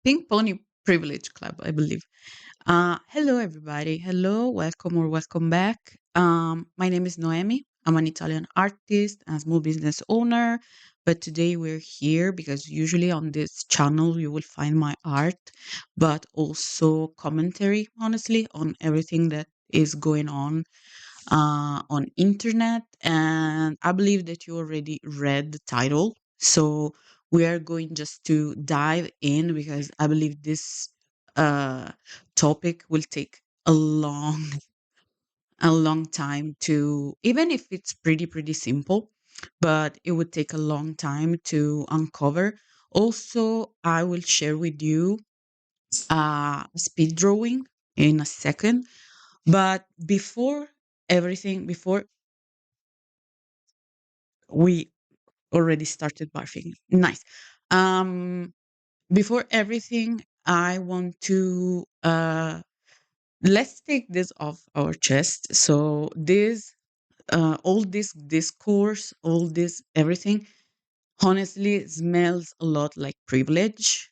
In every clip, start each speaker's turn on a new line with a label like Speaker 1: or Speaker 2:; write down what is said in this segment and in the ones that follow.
Speaker 1: Pink Pony Privilege Club, I believe. Hello, everybody. Hello, welcome or welcome back. My name is Noemi. I'm an Italian artist and small business owner. But today we're here because usually on this channel you will find my art, but also commentary, honestly, on everything that is going on internet. And I believe that you already read the title. So we are going just to dive in because I believe this uh, topic will take a long, a long time to, even if it's pretty simple, but it would take a long time to uncover. Also, I will share with you speed drawing in a second. But before everything, before we already started barfing. Nice. Um, Before everything, I want to let's take this off our chest. So this, all this discourse, all this everything, honestly smells a lot like privilege.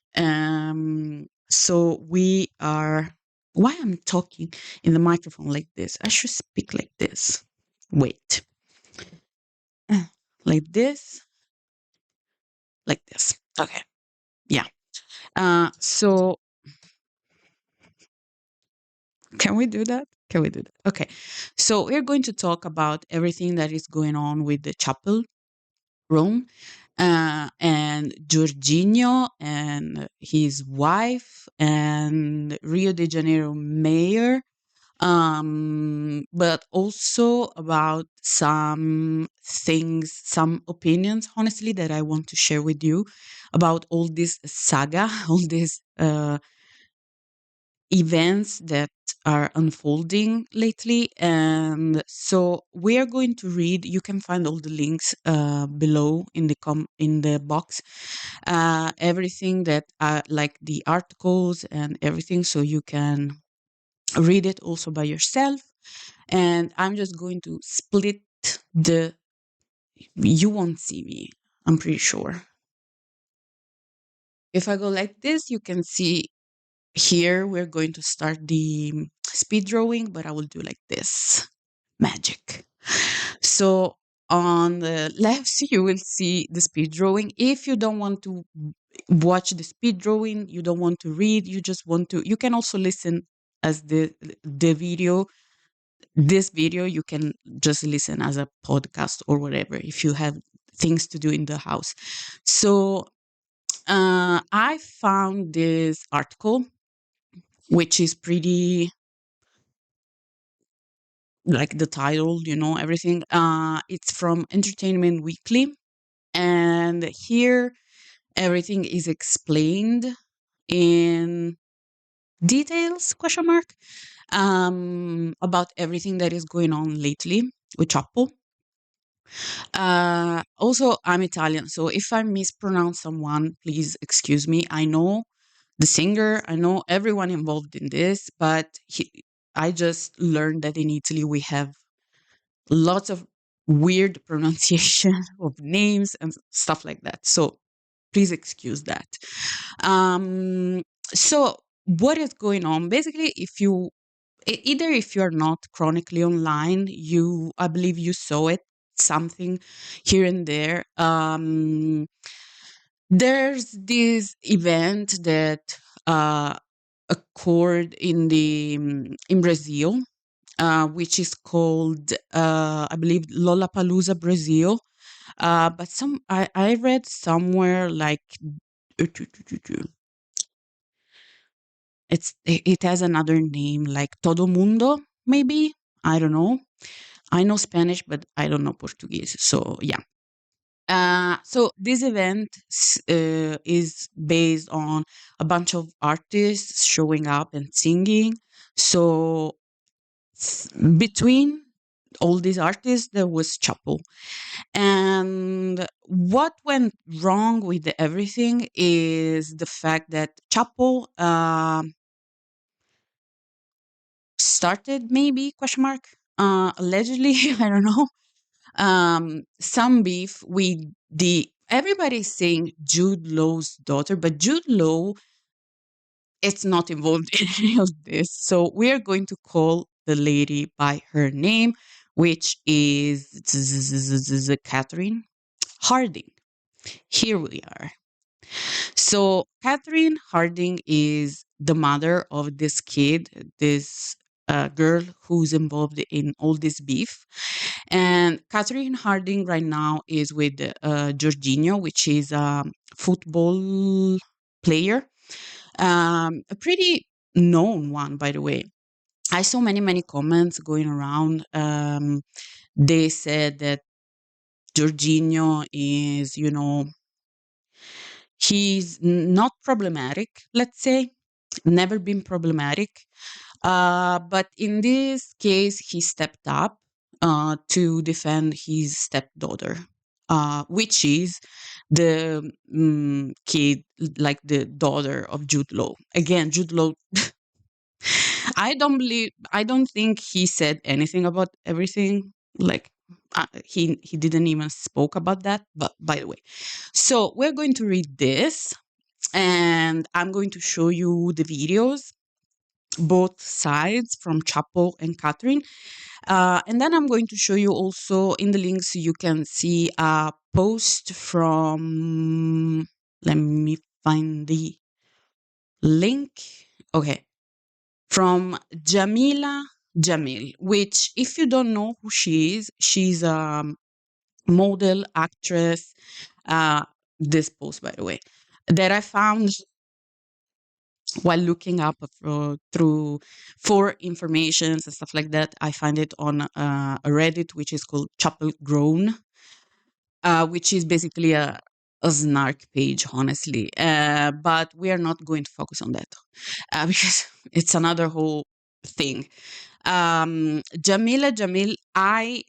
Speaker 1: So we are. Why I'm talking in the microphone like this? I should speak like this. Wait, like this, like this. Okay. Yeah. So can we do that? Can we do that? Okay. So we're going to talk about everything that is going on with the Chappell Roan and Jorginho and his wife and Rio de Janeiro mayor. But also about some things, some opinions, honestly, that I want to share with you about all this saga, all this events that are unfolding lately. And so we are going to read. You can find all the links below in the in the box, everything that like the articles and everything, so you can read it also by yourself. And I'm just going to split the. You won't see me, I'm pretty sure. If I go like this, you can see. Here we're going to start the speed drawing, but I will do like this. Magic. So on the left, you will see the speed drawing. If you don't want to watch the speed drawing, you don't want to read, you just want to, you can also listen as the video. This video, you can just listen as a podcast or whatever if you have things to do in the house. So I found this article which is pretty like the title, everything. It's from Entertainment Weekly, and here everything is explained in details question mark about everything that is going on lately with Chapo. Also, I'm Italian, so if I mispronounce someone, please excuse me. I know the singer, I know everyone involved in this, but I just learned that in Italy we have lots of weird pronunciation of names and stuff like that. So please excuse that. Um, so what is going on? Basically, if you either if you are not chronically online, I believe you saw it something here and there. There's this event that uh, occurred in Brazil, which is called, I believe, Lollapalooza Brazil. But I read somewhere like it has another name like Todo Mundo, maybe. I don't know. I know Spanish, but I don't know Portuguese. So yeah. So this event is based on a bunch of artists showing up and singing. So between all these artists, there was Chapo. And what went wrong with everything is the fact that Chapo started, maybe question mark, allegedly, I don't know, some beef with the. Everybody's saying Jude Law's daughter, but Jude Law it's not involved in any of this. So we are going to call the lady by her name, which is Catherine Harding. Here we are. So Catherine Harding is the mother of this kid, this girl who's involved in all this beef. And Catherine Harding right now is with Jorginho, which is a football player, a pretty known one, by the way. I saw many comments going around. They said that Jorginho is, he's not problematic, let's say, never been problematic. But in this case, he stepped up to defend his stepdaughter, which is the kid, like the daughter of Jude Law. Again, Jude Law. I don't think he said anything about everything. Like he didn't even spoke about that. But by the way, so we're going to read this, and I'm going to show you the videos, both sides from Chappell and Catherine. And then I'm going to show you also in the links, you can see a post from, let me find the link. Okay. From Jamila Jamil, which, if you don't know who she is, she's a model, actress. This post, by the way, that I found while looking up through for informations and stuff like that. I find it on a Reddit, which is called Chappell Roan, which is basically a snark page, honestly. But we are not going to focus on that because it's another whole thing. Jamila Jamil, I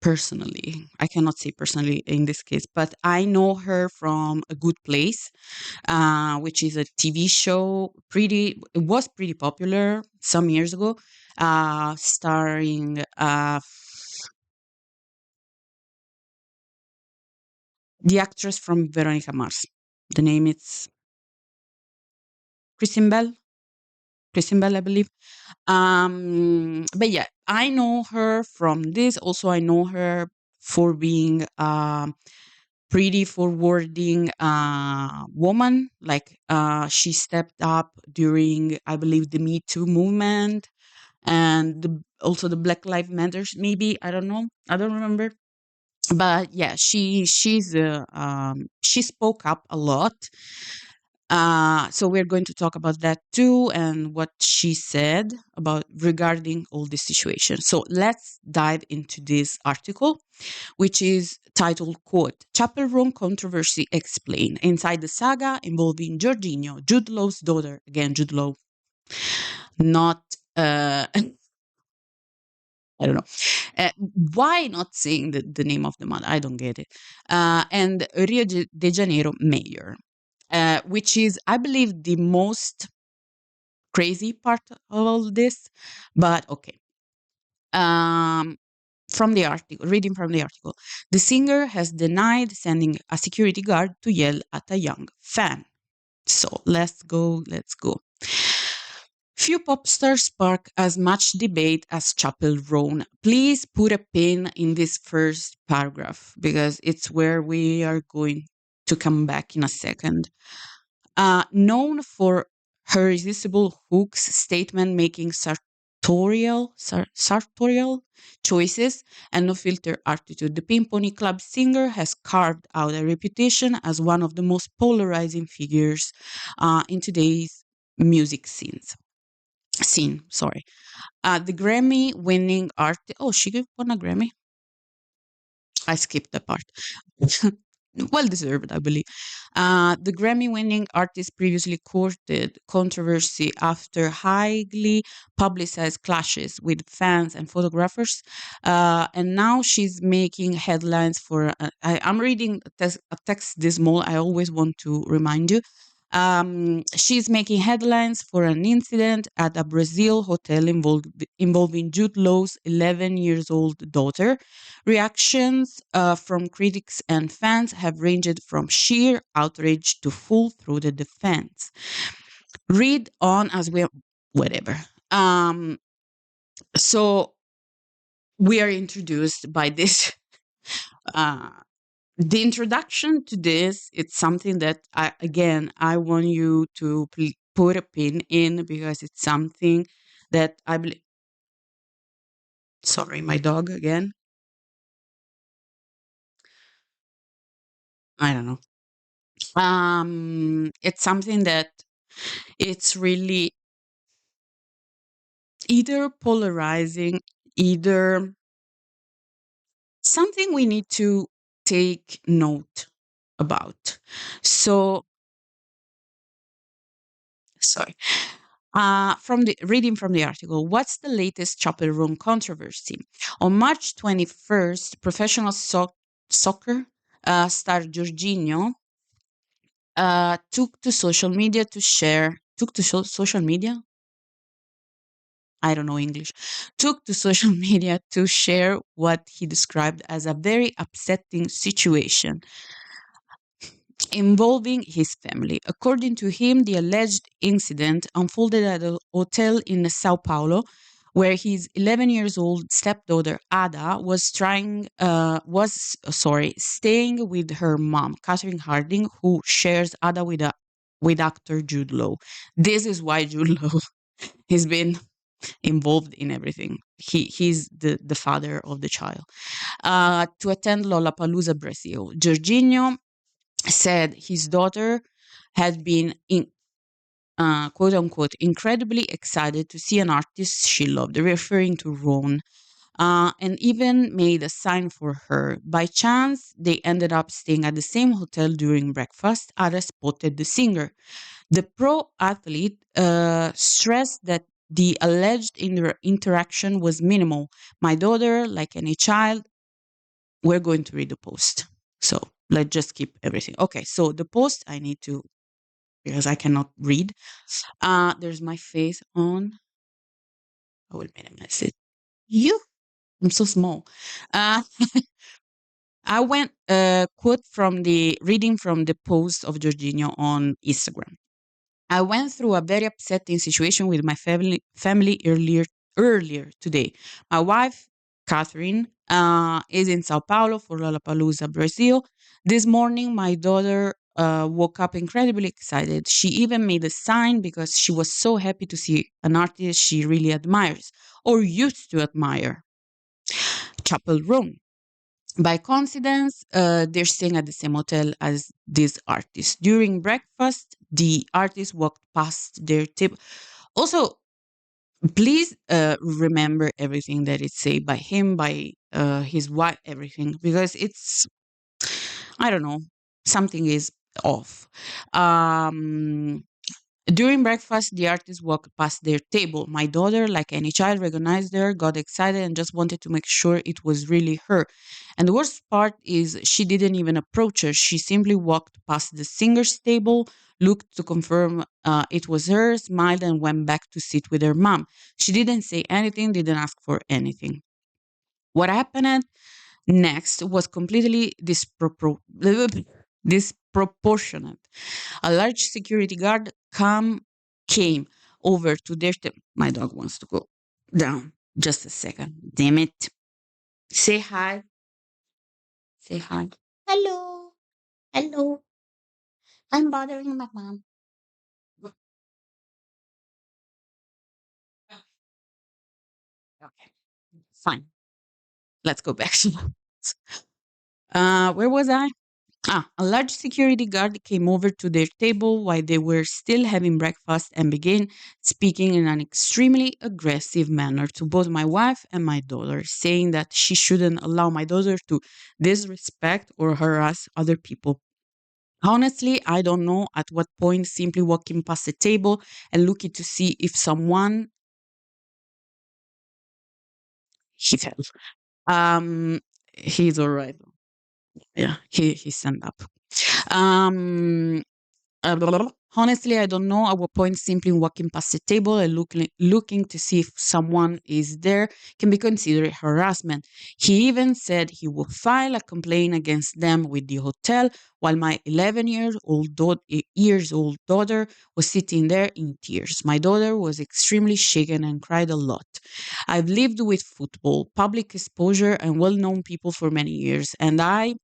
Speaker 1: cannot say personally in this case, but I know her from A Good Place, which is a TV show. It was pretty popular some years ago, starring the actress from Veronica Mars. The name is Kristen Bell. Kristen Bell, I believe. But yeah, I know her from this. Also, I know her for being pretty forwarding woman. Like she stepped up during, I believe, the Me Too movement, and also the Black Lives Matters. Maybe, I don't know. I don't remember. But yeah, she spoke up a lot. So we're going to talk about that too, and what she said about regarding all this situation. So let's dive into this article, which is titled, quote, Chappell Roan controversy explained, inside the saga involving Jorginho, Jude Law's daughter. Again, Jude Law, not I don't know. Why not saying the name of the mother? I don't get it. And Rio de Janeiro mayor, which is, I believe, the most crazy part of all this. But okay. From the article, reading from the article, the singer has denied sending a security guard to yell at a young fan. So let's go. Few pop stars spark as much debate as Chappell Roan. Please put a pin in this first paragraph because it's where we are going to come back in a second. Known for her irresistible hooks, statement-making sartorial choices, and no-filter attitude, the Pink Pony Club singer has carved out a reputation as one of the most polarizing figures in today's music scene. Sorry. The Grammy-winning artist. Oh, she won a Grammy. I skipped that part. Well deserved, I believe. The Grammy winning artist previously courted controversy after highly publicized clashes with fans and photographers. And now she's making headlines for. I'm reading a text this small. I always want to remind you. She's making headlines for an incident at a Brazil hotel involving Jude Law's 11 years old daughter. Reactions from critics and fans have ranged from sheer outrage to full-throated defense. read on as we whatever. Um, so we are introduced by this. Uh, the introduction to this, it's something that I want you to put a pin in because it's something that I believe. Sorry, my dog again. I don't know. It's something that it's really either polarizing, either something we need to take note about. So, sorry. From the reading from the article, what's the latest Chappell Roan controversy? On March 21st, professional soccer star Jorginho took to social media to share. Took to social media? I don't know English. Took to social media to share what he described as a very upsetting situation involving his family. According to him, the alleged incident unfolded at a hotel in Sao Paulo, where his 11 years old stepdaughter Ada staying with her mom, Catherine Harding, who shares Ada with actor Jude Law. This is why Jude Law has been involved in everything. He's the father of the child. To attend Lollapalooza Brazil, Jorginho said his daughter had been quote unquote incredibly excited to see an artist she loved, referring to Ron, and even made a sign for her. By chance, they ended up staying at the same hotel during breakfast. Ada spotted the singer. The pro athlete stressed that the alleged interaction was minimal. My daughter, like any child, we're going to read the post. So let's just keep everything. Okay, so the post I need to, because I cannot read. There's my face on. I will make a message. You, I'm so small. Uh, I went quote from the reading from the post of Jorginho on Instagram. I went through a very upsetting situation with my family earlier today. My wife, Catherine, is in Sao Paulo for Lollapalooza, Brazil. This morning, my daughter woke up incredibly excited. She even made a sign because she was so happy to see an artist she really admires or used to admire, Chappell Roan. By coincidence, they're staying at the same hotel as this artist. During breakfast, the artist walked past their table. Also, please remember everything that is said by him, by his wife, everything, because it's, I don't know, something is off. Um, During breakfast, the artist walked past their table. My daughter, like any child, recognized her, got excited, and just wanted to make sure it was really her. And the worst part is she didn't even approach her. She simply walked past the singer's table, looked to confirm it was her, smiled, and went back to sit with her mom. She didn't say anything, didn't ask for anything. What happened next was completely disproportionate. A large security guard came over to their my dog wants to go down. Just a second. Damn it. Say hi. Say hi. Hello. Hello. I'm bothering my mom. Okay. Fine. Let's go back to where was I? A large security guard came over to their table while they were still having breakfast and began speaking in an extremely aggressive manner to both my wife and my daughter, saying that she shouldn't allow my daughter to disrespect or harass other people. Honestly, I don't know at what point simply walking past the table and looking to see if someone he fell. Um, he's all right. Yeah, he stand up. Um, blah, blah, blah. Honestly, I don't know. At what point simply walking past the table and looking to see if someone is there can be considered harassment. He even said he would file a complaint against them with the hotel while my 11 years old daughter was sitting there in tears. My daughter was extremely shaken and cried a lot. I've lived with football, public exposure, and well known people for many years, and I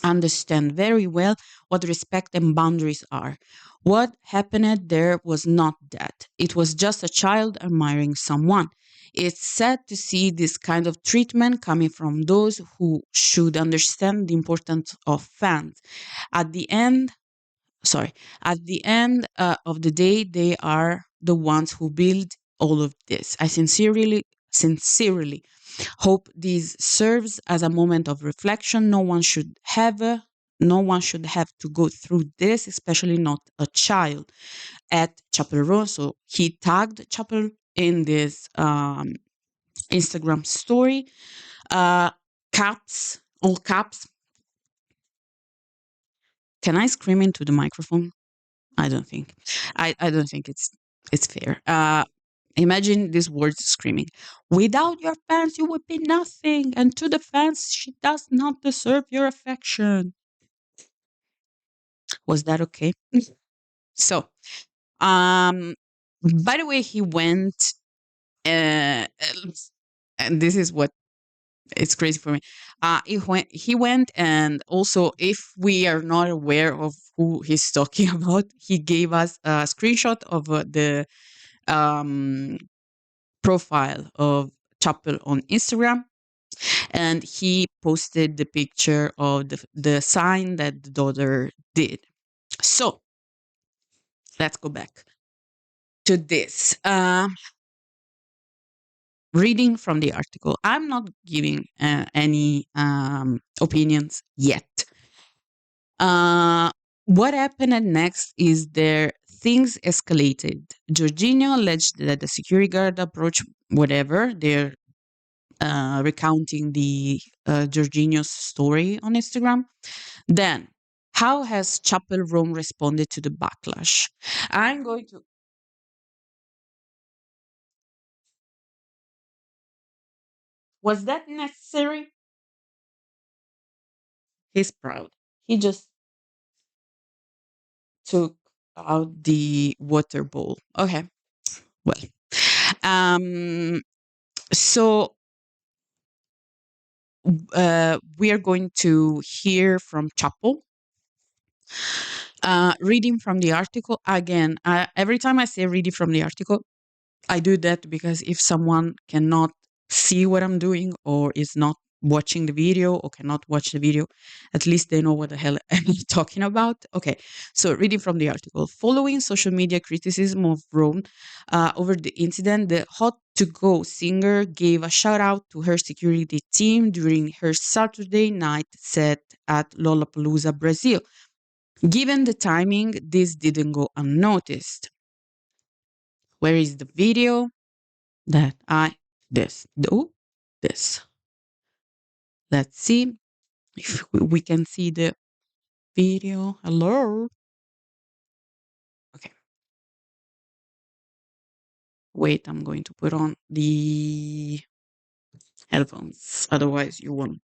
Speaker 1: understand very well what respect and boundaries are. What happened there was not that. It was just a child admiring someone. It's sad to see this kind of treatment coming from those who should understand the importance of fans. At the end, sorry, at the end of the day, they are the ones who build all of this. I sincerely hope this serves as a moment of reflection. No one should have to go through this, especially not a child. At Chappell Roan, so he tagged Chappell in this Instagram story. Caps, all caps. Can I scream into the microphone? I don't think. I don't think it's fair. Imagine these words screaming, "Without your fans, you would be nothing, and to the fans, she does not deserve your affection." Was that okay? So, um, by the way, he went, uh, and this is what it's crazy for me. He went, and also, if we are not aware of who he's talking about, he gave us a screenshot of the um, profile of Chappell on Instagram, and he posted the picture of the sign that the daughter did. So let's go back to this. Reading from the article, I'm not giving any opinions yet. What happened next is there things escalated. Jorginho alleged that the security guard approached whatever. They're recounting the Jorginho's story on Instagram. Then, how has Chappell Roan responded to the backlash? I'm going to. Was that necessary? He's proud. He just took out the water bowl. Okay. Well, um, so we are going to hear from Chappell. Reading from the article again. Every time I say reading from the article, I do that because if someone cannot see what I'm doing or is not watching the video or cannot watch the video, at least they know what the hell I'm talking about. Okay, so reading from the article. Following social media criticism of Rome over the incident, the Hot to Go singer gave a shout out to her security team during her Saturday night set at Lollapalooza, Brazil. Given the timing, this didn't go unnoticed. Where is the video? That I this do this. Let's see if we can see the video. Hello. Okay. Wait, I'm going to put on the headphones. Otherwise, you won't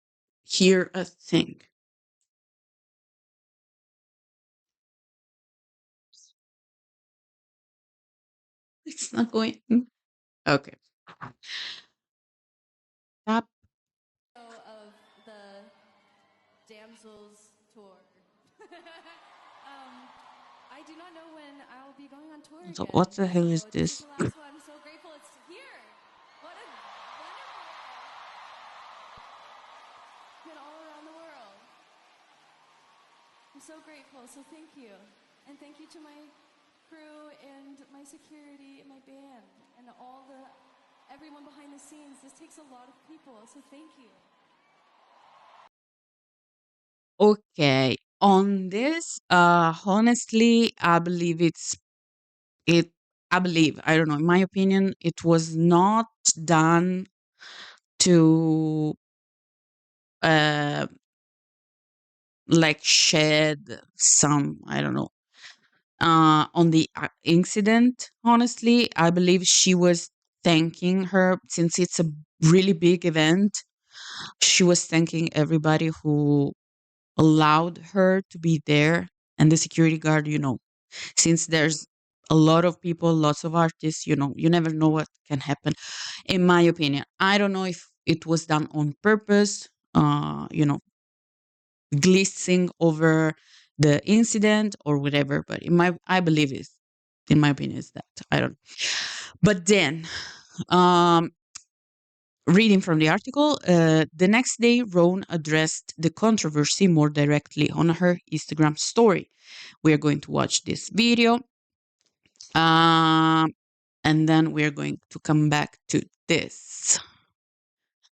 Speaker 1: hear a thing. It's not going. Okay. Tap.
Speaker 2: Of the Damsels tour. I do not know when I'll be going on tour
Speaker 1: So
Speaker 2: again.
Speaker 1: what the hell is
Speaker 2: So this is
Speaker 1: this?
Speaker 2: the last one. I'm so grateful it's here. What a wonderful been all around the world. I'm so grateful. So thank you. And thank you to my crew and my security and my band and everyone behind the scenes. This takes a lot of people. So thank you.
Speaker 1: Okay. On this, honestly, I believe it. I believe, I don't know, in my opinion, it was not done to uh like shed some, I don't know, on the incident. Honestly, I believe she was thanking her, since it's a really big event. She was thanking everybody who allowed her to be there, and the security guard, since there's a lot of people, lots of artists, you never know what can happen. In my opinion, I don't know if it was done on purpose, glissing over the incident or whatever, but I believe it's, in my opinion, is that, I don't. But then, um reading from the article, the next day, Roan addressed the controversy more directly on her Instagram story. We are going to watch this video, um, and then we are going to come back to this.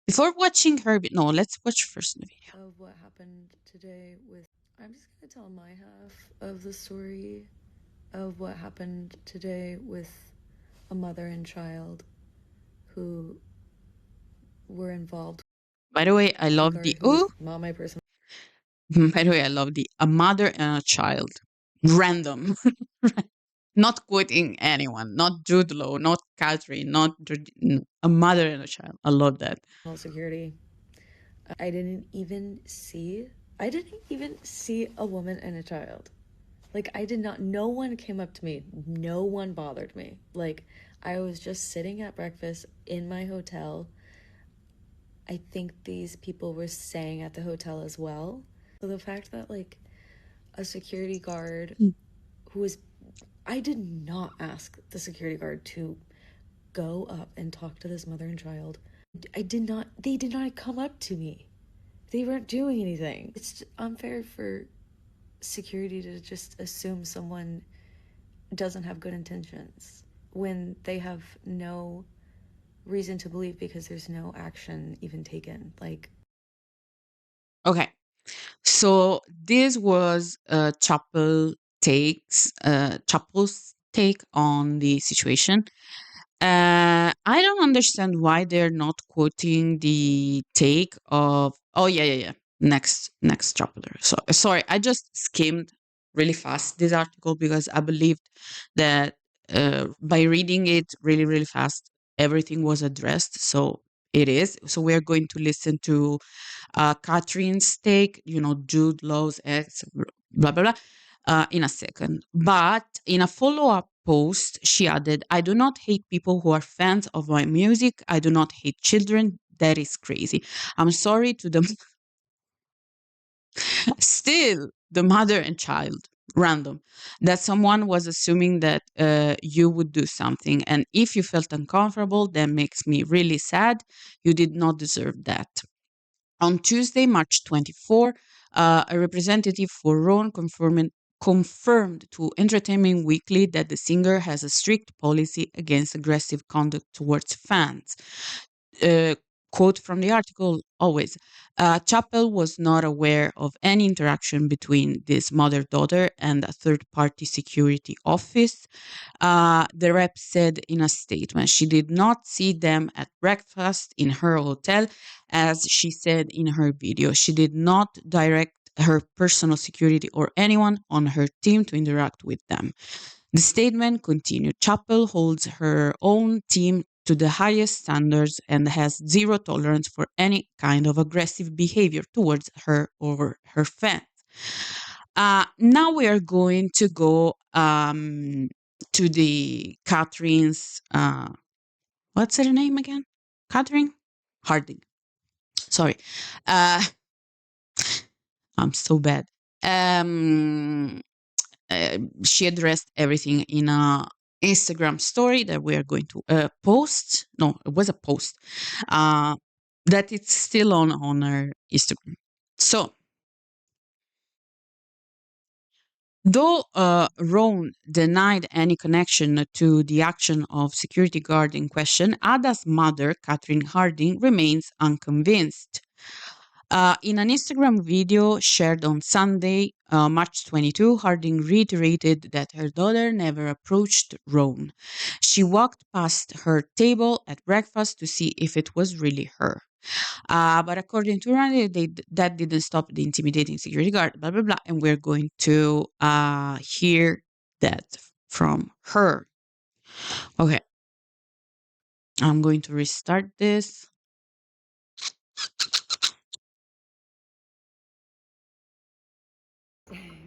Speaker 1: Before watching her, no, let's watch first the video.
Speaker 2: Of what happened today with. I'm just gonna tell my half of the story of what happened today with a mother and child who were involved.
Speaker 1: By the way, I love the
Speaker 2: Who's not my person.
Speaker 1: By the way, I love the a mother and a child. Random. Not quoting anyone, not Jude Law, not Catherine, not a mother and a child. I love that.
Speaker 2: Security. I didn't even see. I didn't even see a woman and a child. Like, I did not. No one came up to me. No one bothered me. Like, I was just sitting at breakfast in my hotel. I think these people were staying at the hotel as well. So the fact that, like, a security guard who was. I did not ask the security guard to go up and talk to this mother and child. I did not. They did not come up to me. They weren't doing anything. It's unfair for security to just assume someone doesn't have good intentions when they have no reason to believe because there's no action even taken. Like,
Speaker 1: Okay. So this was Chappell's take on the situation. I don't understand why they're not quoting the take of. Oh yeah, yeah, yeah. Next chapter. So sorry, I just skimmed really fast this article because I believed that by reading it really, really fast, everything was addressed. So it is. So we are going to listen to Catherine's take. Jude Law's ex, blah blah blah, in a second. But in a follow up post, she added, I do not hate people who are fans of my music. I do not hate children. That is crazy. I'm sorry to the still the mother and child. Random. That someone was assuming that you would do something. And if you felt uncomfortable, that makes me really sad. You did not deserve that. On Tuesday, March 24, a representative for Roan confirmed to Entertainment Weekly that the singer has a strict policy against aggressive conduct towards fans. Uh, Quote from the article always, Chappell was not aware of any interaction between this mother daughter and a third party security office. The rep said in a statement she did not see them at breakfast in her hotel. As she said in her video, she did not direct her personal security or anyone on her team to interact with them. The statement continued, Chappell holds her own team to the highest standards and has zero tolerance for any kind of aggressive behavior towards her or her fans. Now we are going to go to the Catherine's, what's her name again? Catherine Harding. Sorry. Uh, I'm so bad. Um, she addressed everything in a Instagram story that we are going to post. No, it was a post that it's still on her Instagram. So, though Roan denied any connection to the action of security guard in question, Ada's mother, Catherine Harding, remains unconvinced. In an Instagram video shared on Sunday, March 22, Harding reiterated that her daughter never approached Roan. She walked past her table at breakfast to see if it was really her. But according to Randy, that didn't stop the intimidating security guard, blah, blah, blah. And we're going to hear that from her. Okay, I'm going to restart this.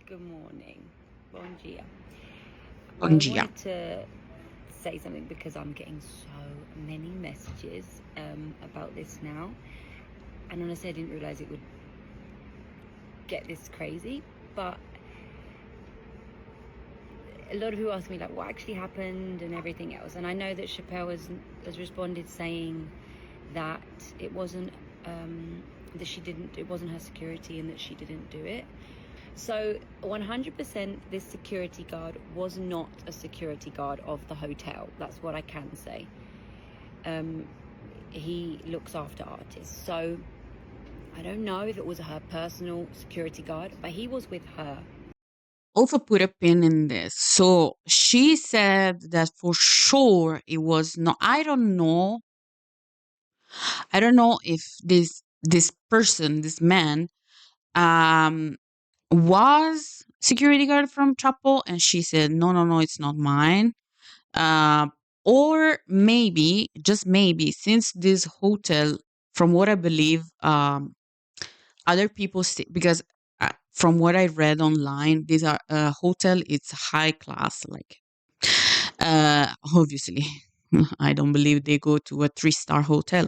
Speaker 3: Good morning. Bon dia.
Speaker 1: Bom
Speaker 3: I
Speaker 1: dia.
Speaker 3: wanted to say something because I'm getting so many messages about this now. And honestly, I didn't realize it would get this crazy. But a lot of people ask me, like, what actually happened and everything else. And I know that Chappell has responded saying that it wasn't, it wasn't her security and that she didn't do it. So 100% this security guard was not a security guard of the hotel. That's what I can say. He looks after artists. So I don't know if it was her personal security guard, but he was with her.
Speaker 1: Also put a pin in this. So she said that for sure it was not. I don't know. I don't know if this person, this man, um, was security guard from Chappell, and she said, no, no, no, it's not mine. Uh, or maybe, just maybe, since this hotel, from what I believe, other people stay because from what I read online, these are hotel. It's high class, like obviously. I don't believe they go to a 3-star hotel.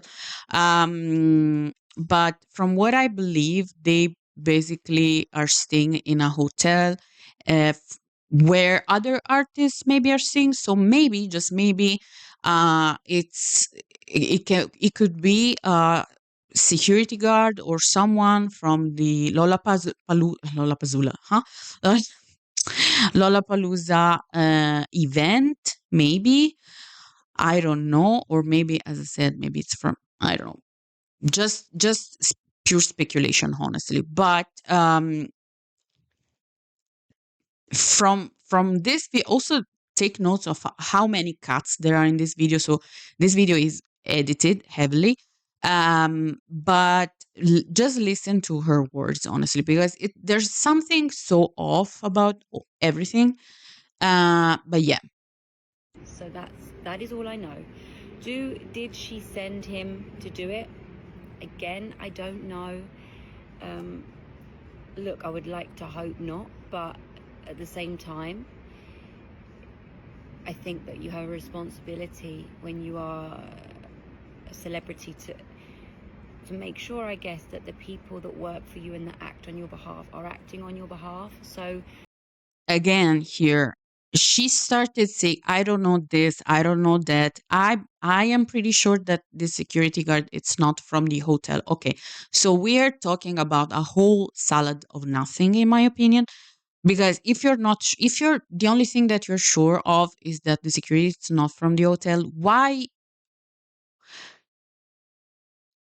Speaker 1: But from what I believe, they basically are staying in a hotel where other artists maybe are staying. So maybe, just maybe, it could be a security guard or someone from the Lollapalooza, huh? Lollapalooza event, maybe. I don't know, or maybe, as I said, maybe it's from, I don't know, just pure speculation, honestly. But from this, we also take notes of how many cuts there are in this video. So this video is edited heavily, but just listen to her words, honestly, because there's something so off about everything. But yeah.
Speaker 3: So that is all I know. Did she send him to do it? Again, I don't know. Look, I would like to hope not, but at the same time, I think that you have a responsibility when you are a celebrity to make sure, I guess, that the people that work for you and that act on your behalf are acting on your behalf. So
Speaker 1: Again, here she started saying, I don't know this, I don't know that. I am pretty sure that the security guard, it's not from the hotel. Okay, so we're talking about a whole salad of nothing, in my opinion. Because if you're the only thing that you're sure of is that the security is not from the hotel, why?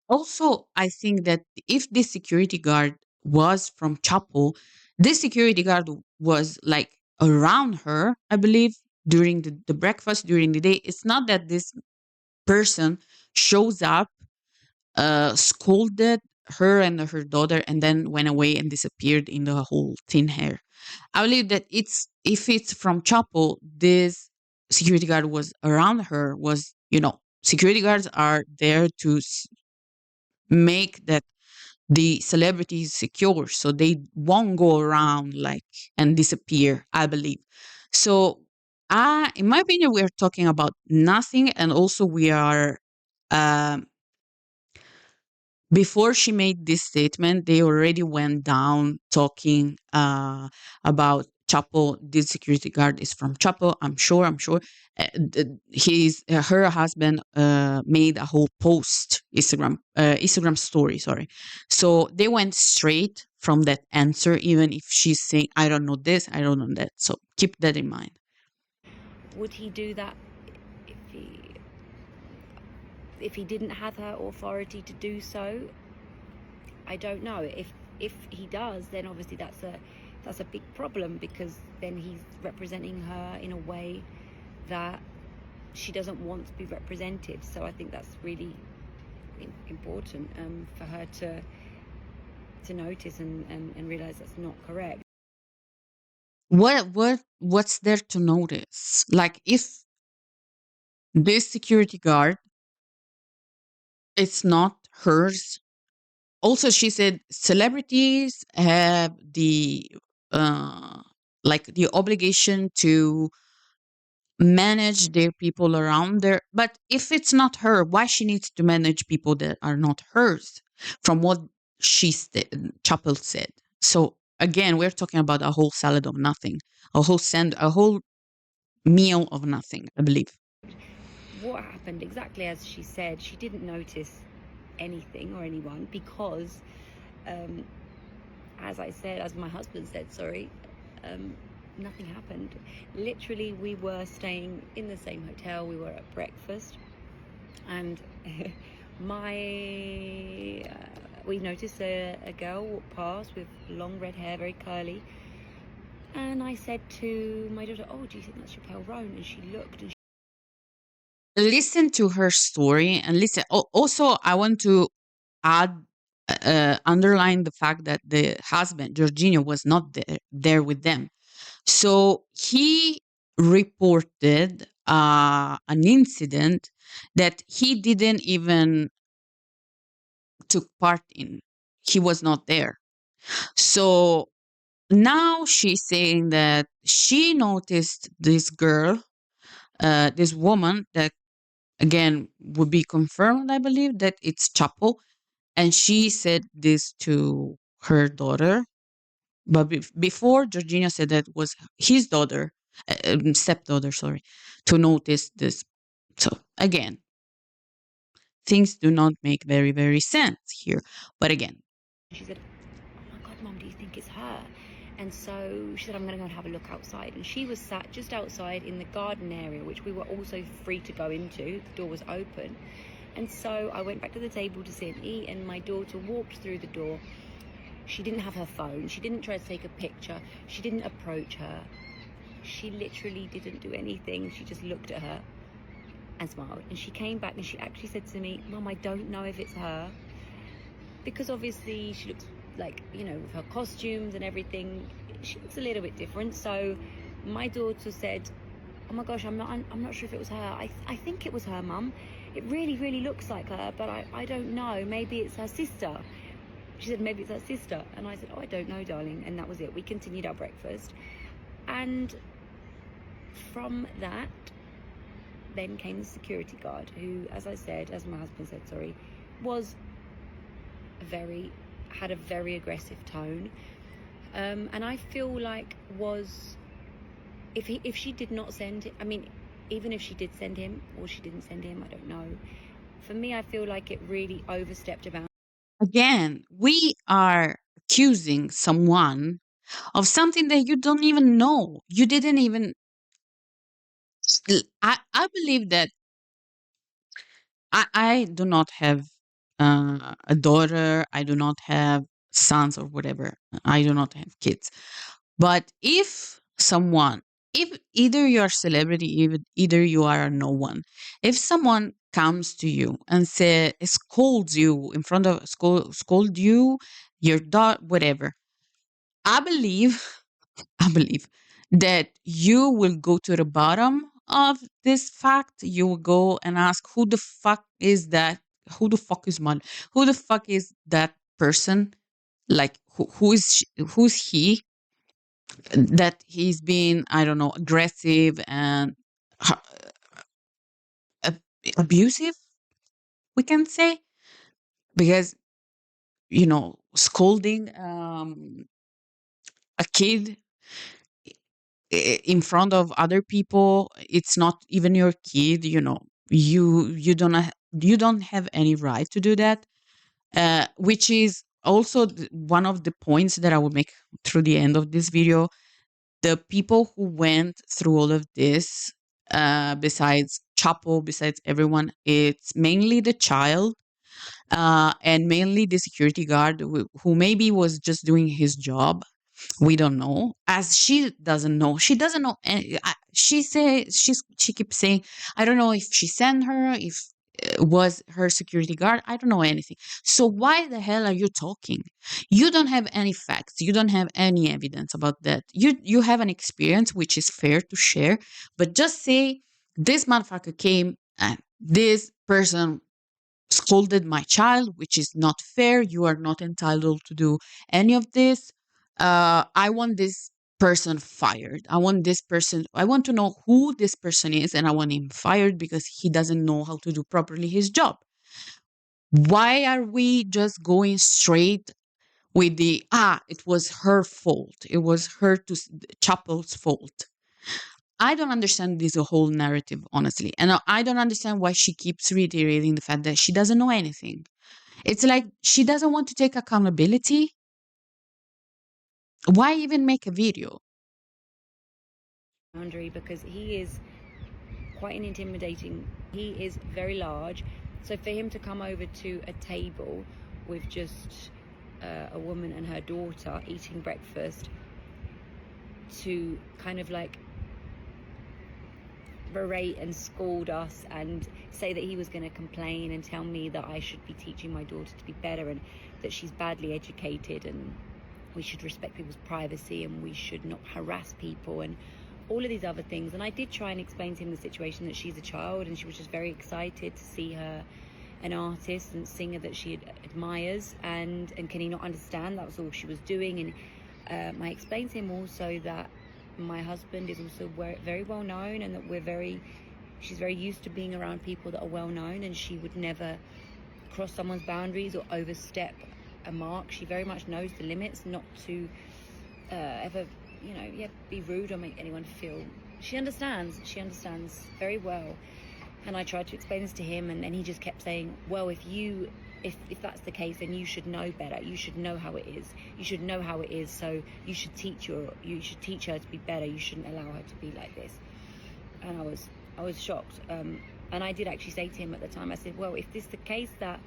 Speaker 1: Also, I think that if this security guard was from Chapo, this security guard was like around her, I believe, during the breakfast, during the day. It's not that this person shows up, scolded her and her daughter, and then went away and disappeared in the whole thin hair. I believe that if it's from Chapo, this security guard was around her, security guards are there to make that the celebrity is secure, so they won't go around like and disappear, I believe. So in my opinion, we're talking about nothing. And also we are, um before she made this statement, they already went down talking about Chapo. This security guard is from Chapo. I'm sure. Her husband made a whole post, Instagram story. Sorry. So they went straight from that answer, even if she's saying, I don't know this, I don't know that. So keep that in mind.
Speaker 3: would he do that if he didn't have her authority to do so? I don't know. If he does, then obviously that's a big problem, because then he's representing her in a way that she doesn't want to be represented. So I think that's really important for her to notice and realize that's not correct.
Speaker 1: what's there to notice? Like, if this security guard, it's not hers. Also, she said celebrities have the uh like the obligation to manage their people around there. But if it's not her, why she needs to manage people that are not hers? From what Chappell said. So again, we're talking about a whole salad of nothing, a whole meal of nothing, I believe.
Speaker 3: What happened, exactly as she said, she didn't notice anything or anyone because, um, as I said, as my husband said, sorry, nothing happened. Literally, we were staying in the same hotel, we were at breakfast, and we noticed a girl walk past with long red hair, very curly, and I said to my daughter, "Oh, do you think that's Chappell Roan?" And she looked, and
Speaker 1: Listen to her story and listen. Also, I want to add, underline the fact that the husband, Jorginho, was not there with them. So he reported an incident that he didn't even took part in. He was not there. So now she's saying that she noticed this girl, this woman that again would be confirmed, I believe, that it's Chapo. And she said this to her daughter. But before, Georgina said that was his daughter, stepdaughter, sorry, to notice this. So again, things do not make very, very sense here. But again,
Speaker 3: she said, "Oh my God, Mum, do you think it's her?" And so she said, "I'm going to go and have a look outside." And she was sat just outside in the garden area, which we were also free to go into. The door was open. And so I went back to the table to sit and eat, and my daughter walked through the door. She didn't have her phone. She didn't try to take a picture. She didn't approach her. She literally didn't do anything. She just looked at her and smiled. And she came back and she actually said to me, "Mum, I don't know if it's her." Because obviously she looks like, with her costumes and everything, she looks a little bit different. So my daughter said, "Oh my gosh, I'm not sure if it was her. I think it was her, Mum. It really, really looks like her, but I don't know. Maybe it's her sister." She said, "Maybe it's her sister." And I said, "Oh, I don't know, darling." And that was it. We continued our breakfast. And from that, then came the security guard, who, as I said, as my husband said, sorry, was had a very aggressive tone. And I feel like if she did not send it, I mean, even if she did send him or she didn't send him, I don't know. For me, I feel like it really overstepped a boundary.
Speaker 1: again, we are accusing someone of something that you don't even know. You didn't even. I believe that I do not have a daughter. I do not have sons or whatever. I do not have kids. But if someone, if either you're a celebrity, either you are a no one, if someone comes to you and scolds you in front of scold you, your dog, whatever, I believe I believe that you will go to the bottom of this fact. You will go and ask, who the fuck is that? Who the fuck is Mal? Who the fuck is that person? Like, who's he? That he's been, I don't know, aggressive and uh, abusive, we can say, because scolding a kid in front of other people, it's not even your kid, you don't have any right to do that, which is also one of the points that I will make through the end of this video. The people who went through all of this, besides Chapo, besides everyone, it's mainly the child, and mainly the security guard who maybe was just doing his job. We don't know, as she doesn't know. She doesn't know. She keeps saying, "I don't know if she sent her, if was her security guard. I don't know anything. So why the hell are you talking? You don't have any facts. You don't have any evidence about that. You have an experience which is fair to share, but just say this motherfucker came and this person scolded my child, which is not fair. You are not entitled to do any of this. I want this person fired. I want to know who this person is, and I want him fired because he doesn't know how to do properly his job. Why are we just going straight with it was her fault. It was Chappell's fault. I don't understand this whole narrative, honestly. And I don't understand why she keeps reiterating the fact that she doesn't know anything. It's like she doesn't want to take accountability. Why even make a video?
Speaker 3: Boundary, because he is quite an intimidating. He is very large. So for him to come over to a table with just a woman and her daughter eating breakfast, to kind of like berate and scold us and say that he was going to complain and tell me that I should be teaching my daughter to be better and that she's badly educated and we should respect people's privacy and we should not harass people and all of these other things. And I did try and explain to him the situation, that she's a child and she was just very excited to see her an artist and singer that she admires, and can he not understand that was all she was doing. And I explained to him also that my husband is also very well known and that she's very used to being around people that are well known, and she would never cross someone's boundaries or overstep a mark. She very much knows the limits, not to ever be rude or make anyone feel. She understands very well. And I tried to explain this to him, and he just kept saying, well, if that's the case, then you should know better. You should know how it is. You should know how it is. So you should teach her to be better. You shouldn't allow her to be like this. And I was shocked. And I did actually say to him at the time, I said, well, if this is the case, that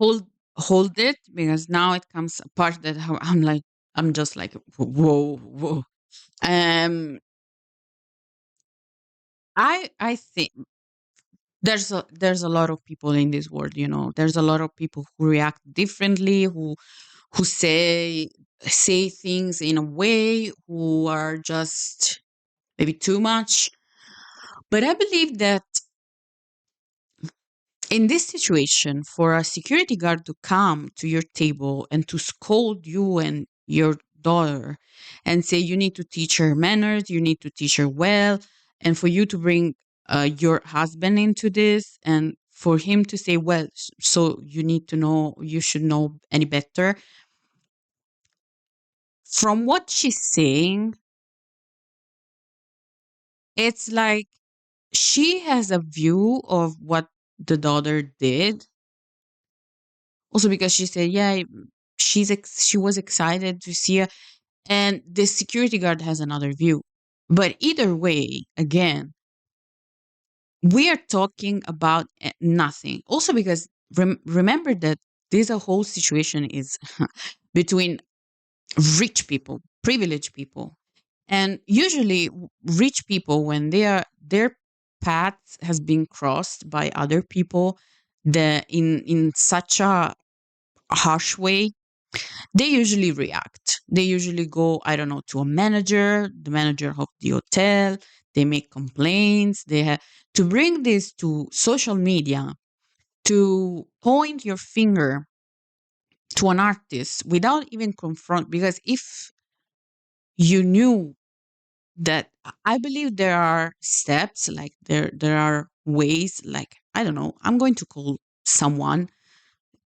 Speaker 1: Hold it, because now it comes a part that I'm just like, whoa. I think there's a lot of people in this world, there's a lot of people who react differently, who say things in a way, who are just maybe too much. But I believe that in this situation, for a security guard to come to your table and to scold you and your daughter and say you need to teach her manners, you need to teach her well, and for you to bring your husband into this, and for him to say, well, so you should know any better. From what she's saying, it's like she has a view of what the daughter did. Also, because she said, yeah, she was excited to see her, and the security guard has another view. But either way, again, we are talking about nothing. Also, because remember that this whole situation is between rich people, privileged people, and usually rich people, when their paths has been crossed by other people, in such a harsh way, they usually react. They usually go, I don't know, to a manager, the manager of the hotel. They make complaints. They have to bring this to social media, to point your finger to an artist without even confront. Because if you knew that, I believe there are steps, like there are ways, like, I don't know, I'm going to call someone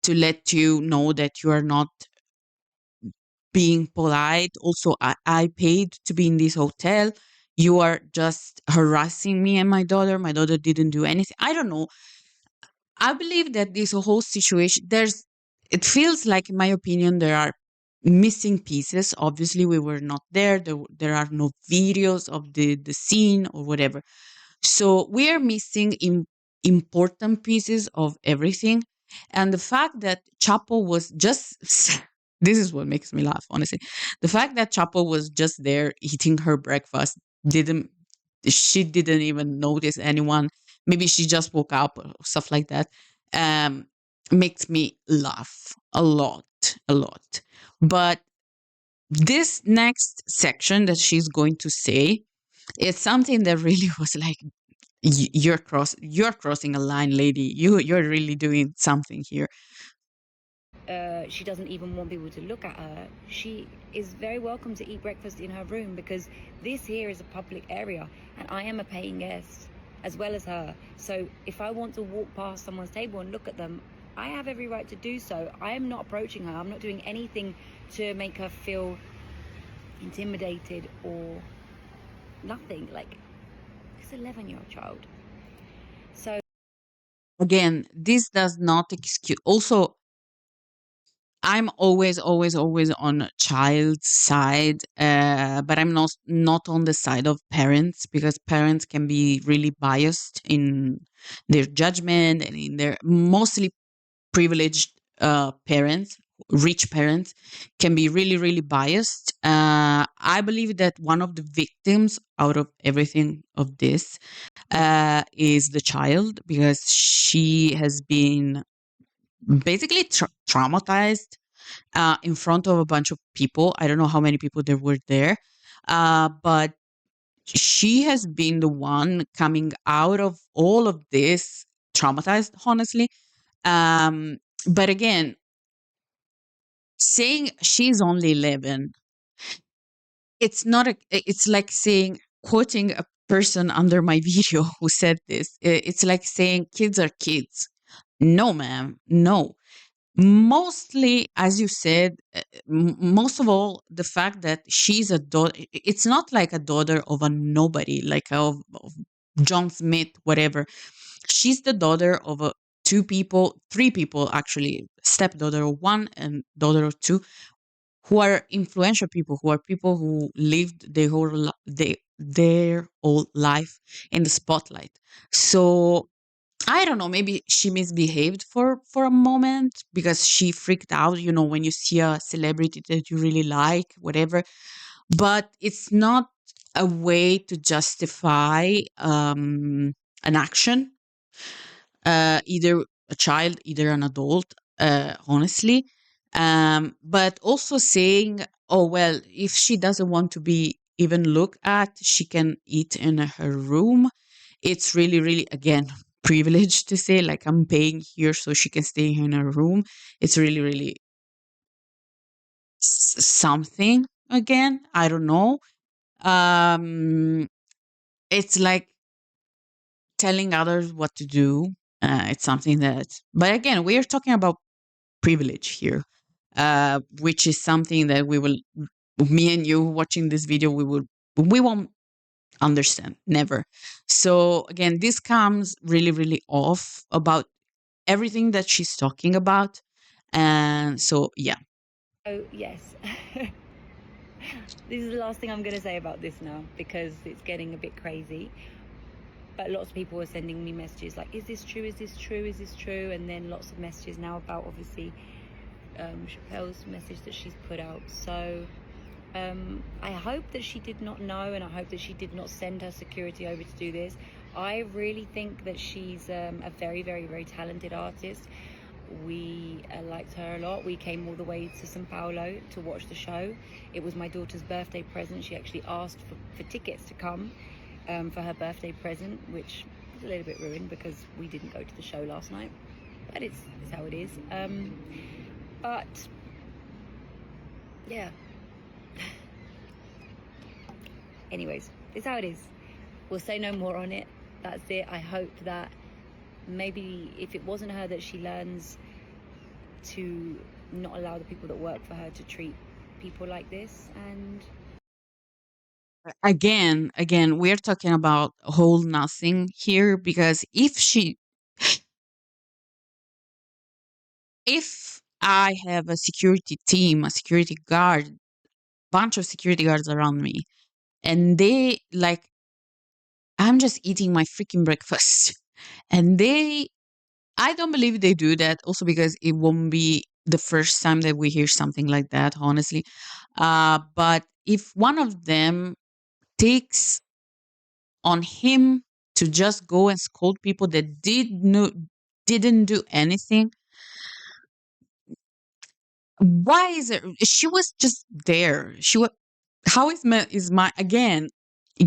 Speaker 1: to let you know that you are not being polite. Also, I paid to be in this hotel. You are just harassing me and my daughter. My daughter didn't do anything. I don't know. I believe that this whole situation, it feels like, in my opinion, there are missing pieces. Obviously, we were not there. There are no videos of the scene or whatever. So we are missing important pieces of everything. And the fact that Chapo was just, this is what makes me laugh, honestly. The fact that Chapo was just there eating her breakfast, she didn't even notice anyone. maybe she just woke up or stuff like that, um, makes me laugh a lot. But this next section that she's going to say, it's something that really was like, you're crossing a line, lady. You're really doing something here.
Speaker 3: She doesn't even want people to look at her. She is very welcome to eat breakfast in her room, because this here is a public area and I am a paying guest as well as her. So if I want to walk past someone's table and look at them, I have every right to do so. I am not approaching her. I'm not doing anything to make her feel intimidated or nothing. Like, it's an 11-year-old child. So
Speaker 1: Again, this does not excuse. Also, I'm always on a child's side, but I'm not on the side of parents, because parents can be really biased in their judgment and in their mostly privileged parents, rich parents, can be really biased. I believe that one of the victims out of everything of this is the child, because she has been basically traumatized in front of a bunch of people. I don't know how many people there were there, but she has been the one coming out of all of this traumatized, honestly. Um, but again, saying she's only 11, it's not a, it's like saying, quoting a person under my video who said this, it's like saying kids are kids. No, ma'am, no. Mostly, as you said, most of all, the fact that she's a daughter, it's not like a daughter of a nobody, like of John Smith, whatever. She's the daughter of a two people, three people actually, stepdaughter of one and daughter of two, who are influential people, who are people who lived their whole life in the spotlight. So I don't know, maybe she misbehaved for a moment because she freaked out, when you see a celebrity that you really like, whatever. But it's not a way to justify an action, either a child, either an adult, honestly. But also saying, oh, well, if she doesn't want to be even looked at, she can eat in her room. It's really, again, privileged to say, like, I'm paying here so she can stay in her room. It's really something, again. I don't know. Um, it's like telling others what to do. It's something that, but again, we are talking about privilege here, which is something that me and you watching this video, we won't understand, never. So again, this comes really off about everything that she's talking about. And so, yeah.
Speaker 3: yes. This is the last thing I'm going to say about this now, because it's getting a bit crazy. But lots of people are sending me messages like, is this true? Is this true? Is this true? And then lots of messages now about, obviously, Chappell's message that she's put out. So I hope that she did not know, and I hope that she did not send her security over to do this. I really think that she's a very talented artist. We liked her a lot. We came all the way to Sao Paulo to watch the show. It was my daughter's birthday present. She actually asked for tickets to come for her birthday present, which is a little bit ruined because we didn't go to the show last night. But it's how it is. But yeah. Anyways, it's how it is. We'll say no more on it. That's it. I hope that maybe if it wasn't her, that she learns to not allow the people that work for her to treat people like this. And
Speaker 1: Again, we're talking about whole nothing here, because if I have a security team, a security guard, bunch of security guards around me, and they like, I'm just eating my freaking breakfast, and I don't believe they do that. Also, because it won't be the first time that we hear something like that, honestly. But if one of them takes on him to just go and scold people that didn't do anything. Why is it she was just there? She was how is my again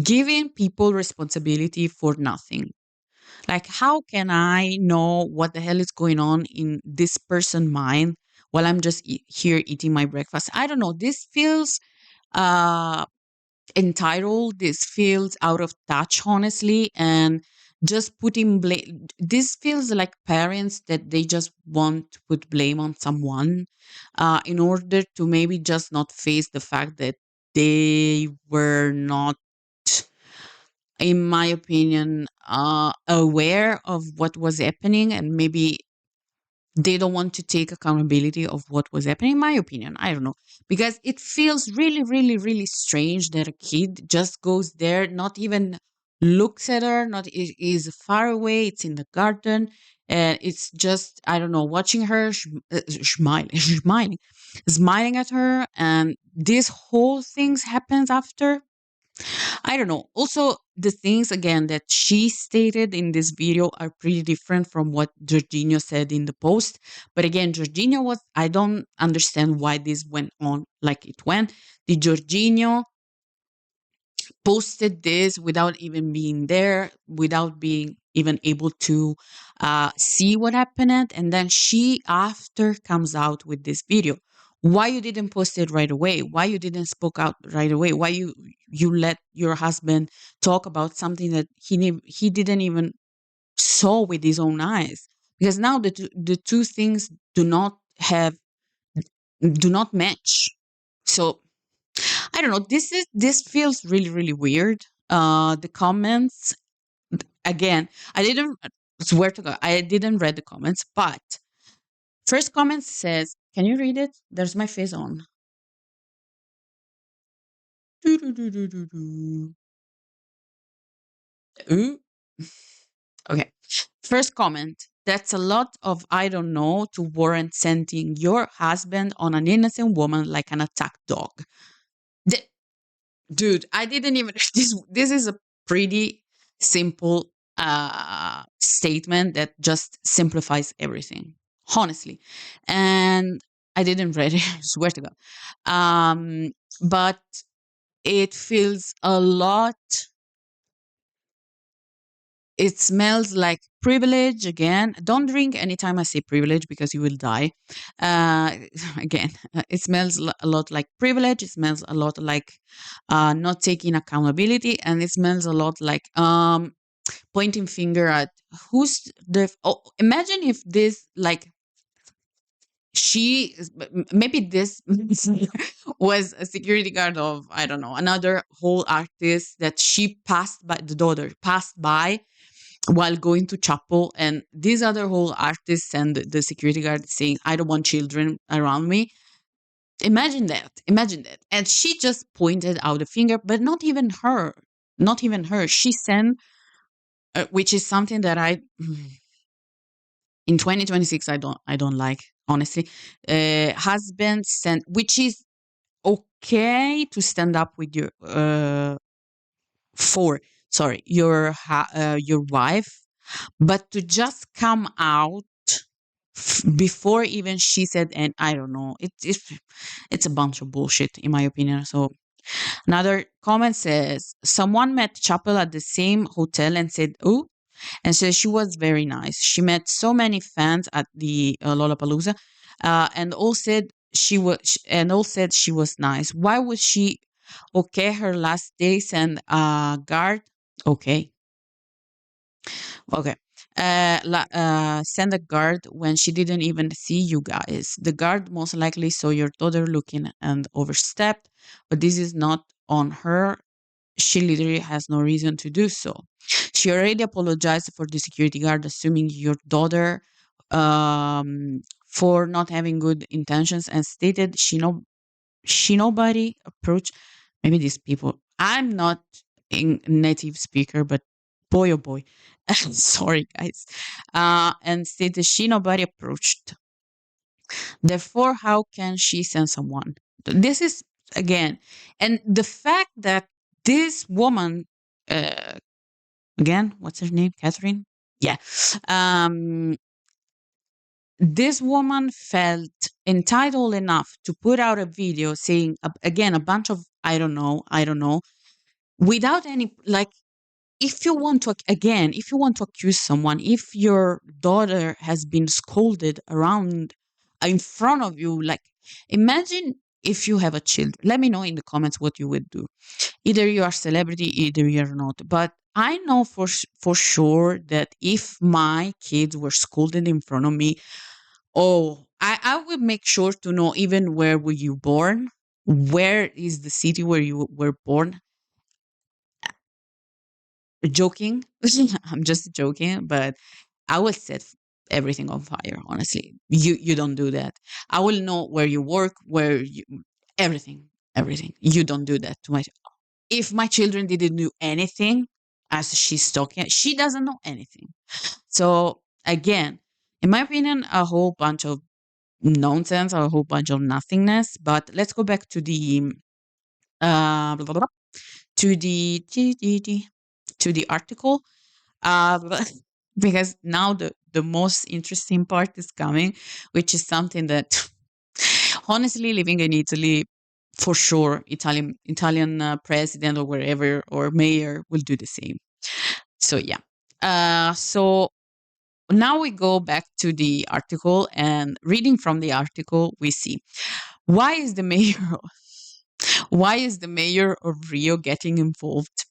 Speaker 1: giving people responsibility for nothing. Like, how can I know what the hell is going on in this person's mind while I'm just here eating my breakfast? I don't know. This feels uh entitled. This feels out of touch, honestly, and just putting blame. This feels like parents that they just want to put blame on someone, in order to maybe just not face the fact that they were not, in my opinion, aware of what was happening, and maybe they don't want to take accountability of what was happening, in my opinion. I don't know, because it feels really, really, really strange that a kid just goes there, not even looks at her, not is far away, it's in the garden, and it's just, I don't know, watching her smiling, smiling at her, and this whole things happens after. I don't know. Also, the things again that she stated in this video are pretty different from what Jorginho said in the post. But again, Jorginho was, I don't understand why this went on like it went. Did Jorginho posted this without even being there, without being even able to see what happened, and then she after comes out with this video? Why you didn't post it right away? Why you didn't spoke out right away? Why you let your husband talk about something that he didn't even saw with his own eyes? Because now the two things do not match. So I don't know. This feels really, really weird. The comments again. I didn't swear to God. I didn't read the comments, but first comment says, "Can you read it?" There's my face on. Doo-doo-doo-doo-doo-doo. Ooh. Okay. First comment. That's a lot of I don't know to warrant sending your husband on an innocent woman like an attack dog. Dude, I didn't even this is a pretty simple statement that just simplifies everything, honestly. And I didn't read it, I swear to God. But it feels a lot, it smells like privilege again. Don't drink anytime I say privilege because you will die. Uh, again, it smells a lot like privilege. It smells a lot like not taking accountability, and it smells a lot like pointing finger at who's the. Oh, imagine if this like maybe this was a security guard of I don't know another whole artist that she passed by, the daughter passed by while going to chapel, and these other whole artists and the security guard saying, "I don't want children around me." Imagine that. And she just pointed out a finger, but not even her. Not even her. She sent, which is something that I in 2026 I don't like, honestly. Husband sent, which is okay to stand up with your for sorry your wife, but to just come out before even she said, and I don't know, it's a bunch of bullshit in my opinion. So another comment says someone met Chappell at the same hotel and said, "Oh," and says she was very nice. She met so many fans at the Lollapalooza, and all said she was nice. Why was she okay? Her last day send a guard. Okay, okay. Send a guard when she didn't even see you guys. The guard most likely saw your daughter looking and overstepped, but this is not on her. She literally has no reason to do so. She already apologized for the security guard, assuming your daughter for not having good intentions, and stated she nobody approached. Maybe these people. I'm not a native speaker, but boy oh boy, sorry guys. And stated she nobody approached. Therefore, how can she send someone? This is again, and the fact that this woman uh, again, what's her name? Catherine? Yeah. Um, this woman felt entitled enough to put out a video saying, again, a bunch of, I don't know, without any, like, if you want to, again, if you want to accuse someone, if your daughter has been scolded around in front of you, like, imagine if you have a child. Let me know in the comments what you would do. Either you are celebrity, either you're not. But I know for sure that if my kids were scolded in front of me, oh, I would make sure to know even where were you born, where is the city where you were born. Joking, I'm just joking, but I will set everything on fire. Honestly, you don't do that. I will know where you work, where you everything, everything. You don't do that to my. If my children didn't do anything, as she's talking, she doesn't know anything. So again, in my opinion, a whole bunch of nonsense, a whole bunch of nothingness. But let's go back to the blah, blah, blah, to the article. Uh, because now the most interesting part is coming, which is something that honestly, living in Italy, for sure, Italian president or wherever or mayor will do the same. So yeah. So now we go back to the article, and reading from the article, we see why is the mayor why is the mayor of Rio getting involved?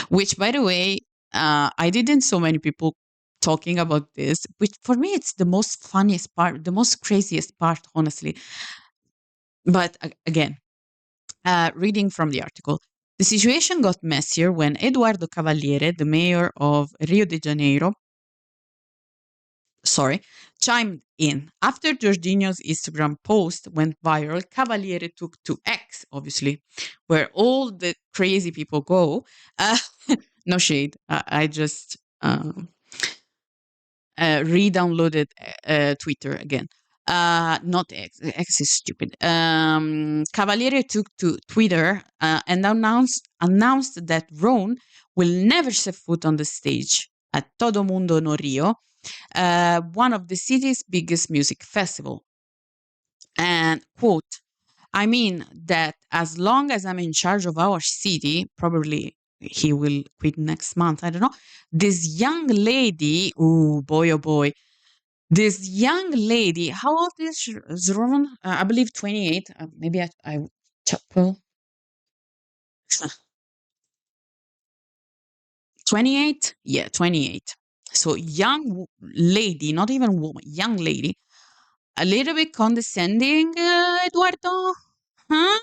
Speaker 1: Which, by the way, I didn't so many people talking about this, which for me it's the most funniest part, the most craziest part, honestly. But again, reading from the article, the situation got messier when Eduardo Cavaliere, the mayor of Rio de Janeiro, sorry, chimed in. After Jorginho's Instagram post went viral, Cavaliere took to X, obviously, where all the crazy people go. Uh, no shade. I just re-downloaded Twitter again. Not X. X is stupid. Cavaliere took to Twitter and announced that Roan will never set foot on the stage at Todo Mundo no Rio, one of the city's biggest music festival. And quote, I mean that as long as I'm in charge of our city, probably he will quit next month. I don't know. This young lady, oh boy, this young lady, how old is Zroman? I believe 28. Maybe I Chappell. 28? Yeah, 28. So young lady, not even woman, young lady, a little bit condescending, Eduardo? Huh?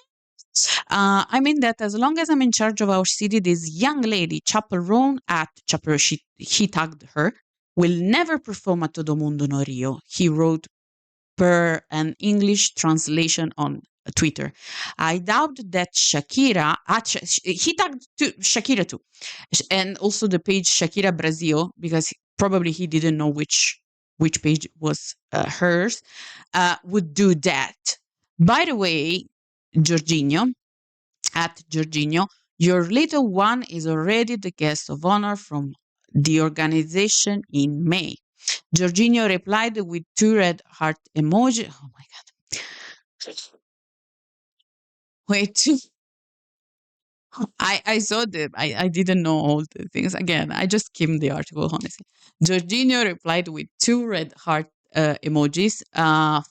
Speaker 1: I mean that as long as I'm in charge of our city, this young lady, Chappell Roan at Chappell, he tagged her, will never perform at Todo Mundo no Rio. He wrote per an English translation on Twitter. I doubt that Shakira, he tagged Shakira too, and also the page Shakira Brazil, because probably he didn't know which page was hers, would do that. By the way, Jorginho, at Jorginho, your little one is already the guest of honor from the organization in May. Jorginho replied with two red heart emoji. Oh my god. Wait, I saw the I didn't know all the things. Again, I just skimmed the article, honestly. Jorginho replied with two red heart emojis.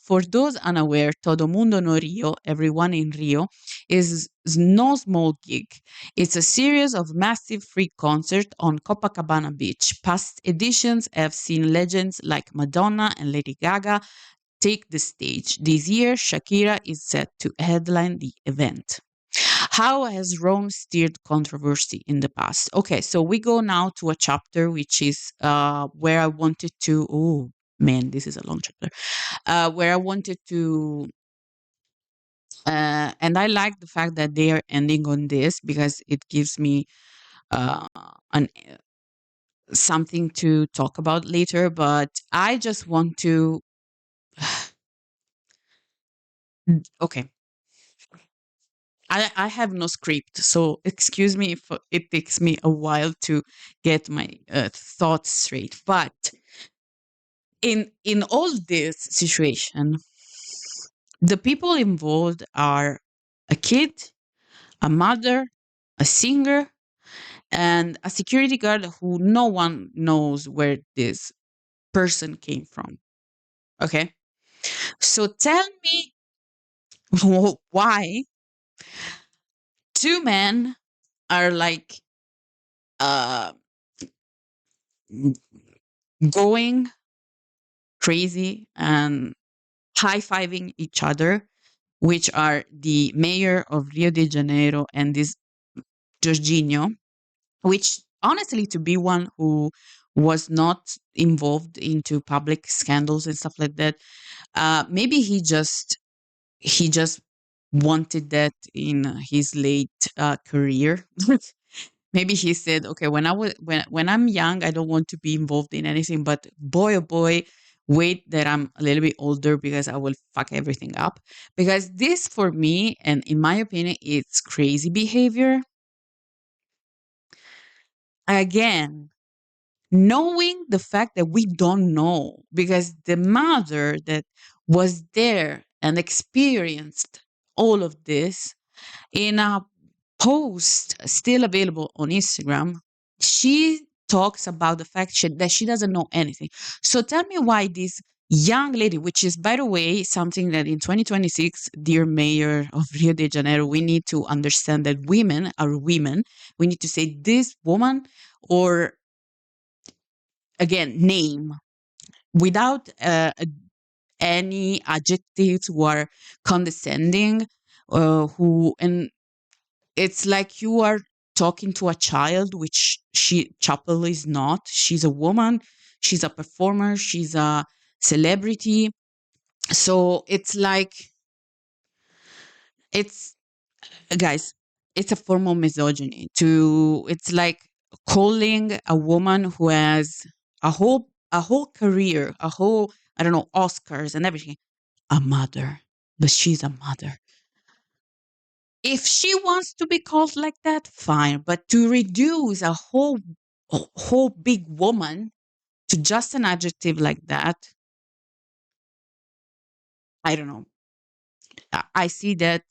Speaker 1: For those unaware, Todo Mundo no Rio, everyone in Rio, is no small gig. It's a series of massive free concerts on Copacabana Beach. Past editions have seen legends like Madonna and Lady Gaga take the stage. This year, Shakira is set to headline the event. How has Rome steered controversy in the past? Okay, so we go now to a chapter which is where I wanted to. Oh man, this is a long chapter. Where I wanted to, and I like the fact that they are ending on this because it gives me uh, an something to talk about later. But I just want to. Okay, I have no script, so excuse me if it takes me a while to get my thoughts straight. But in all this situation, the people involved are a kid, a mother, a singer, and a security guard who no one knows where this person came from. Okay. So tell me why two men are like uh going crazy and high-fiving each other, which are the mayor of Rio de Janeiro and this Jorginho, which honestly to be one who was not involved into public scandals and stuff like that, maybe he just wanted that in his late career. Maybe he said, "Okay, when I'm young, I don't want to be involved in anything, but boy, oh boy, wait that I'm a little bit older because I will fuck everything up." Because this, for me, and in my opinion, it's crazy behavior. Again, knowing the fact that we don't know, because the mother that was there and experienced all of this in a post still available on Instagram, she talks about the fact that she doesn't know anything. So tell me why this young lady, which is, by the way, something that in 2026, dear mayor of Rio de Janeiro, we need to understand that women are women. We need to say this woman, or again, name without any adjectives who are condescending, who, and it's like you are talking to a child, which Chappell is not. She's a woman, she's a performer, she's a celebrity. So it's like, it's, guys, it's a form of misogyny. It's like calling a woman who has a whole career, a whole, I don't know, Oscars and everything, a mother. But she's a mother. If she wants to be called like that, fine. But to reduce a whole big woman to just an adjective like that, I don't know. I see that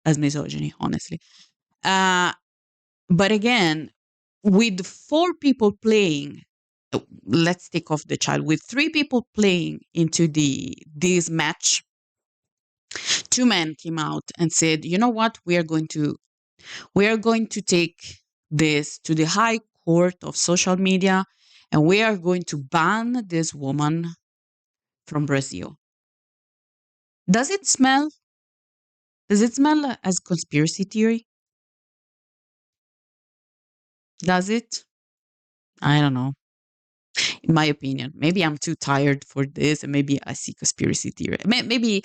Speaker 1: as misogyny, honestly. Uh, but again, with four people playing, let's take off the child. With three people playing into this match, two men came out and said, "You know what? We are going to take this to the high court of social media, and we are going to ban this woman from Brazil." Does it smell? Does it smell as conspiracy theory? Does it? I don't know. In my opinion, maybe I'm too tired for this, and maybe I see conspiracy theory. Maybe,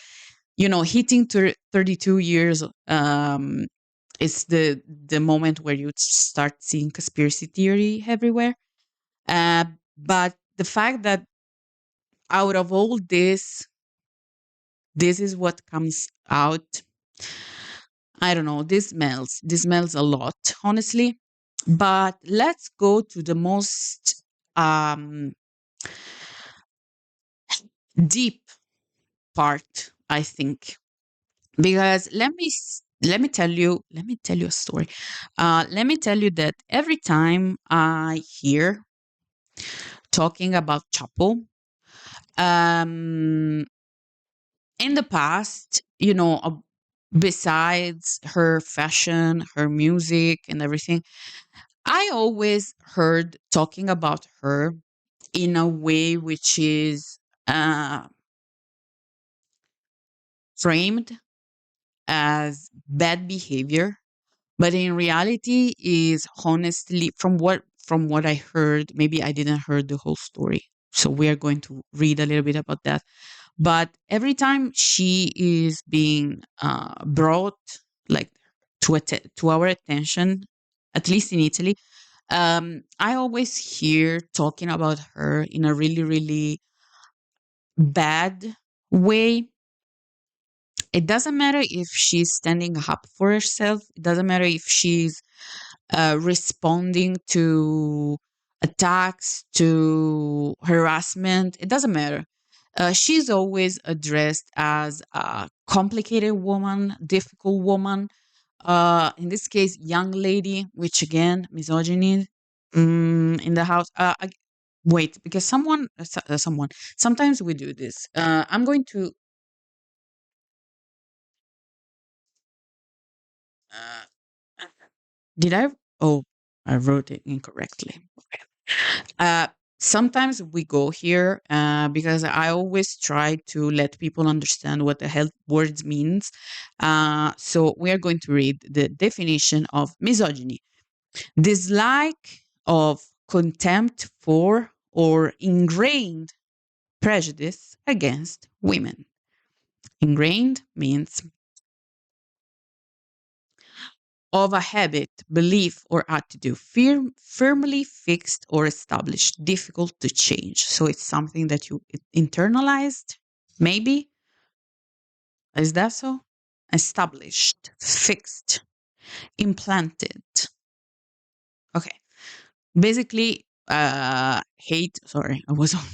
Speaker 1: hitting 32 years is the moment where you start seeing conspiracy theory everywhere. Uh, but the fact that out of all this is what comes out. I don't know. This smells a lot, honestly. But let's go to the most um, deep part, I think, because let me tell you a story. Let me tell you that every time I hear talking about Chapo, um, in the past, besides her fashion, her music, and everything, I always heard talking about her in a way which is framed as bad behavior, but in reality is honestly, from what I heard. Maybe I didn't heard the whole story, so we are going to read a little bit about that. But every time she is being brought, like, to our attention, at least in Italy, I always hear talking about her in a really, really bad way. It doesn't matter if she's standing up for herself. It doesn't matter if she's responding to attacks, to harassment. It doesn't matter. She's always addressed as a complicated woman, difficult woman. In this case, young lady, which again, misogyny in the house. Wait, because someone. Sometimes we do this. I'm going to. Uh, did I? Oh, I wrote it incorrectly. Uh, Sometimes we go here because I always try to let people understand what the hell words means. So we are going to read the definition of misogyny: dislike of contempt for or ingrained prejudice against women. Ingrained means of a habit, belief, or attitude, firmly fixed or established, difficult to change. So it's something that you internalized, maybe. Is that so? Established, fixed, implanted. Okay. Basically, hate. Sorry, I was on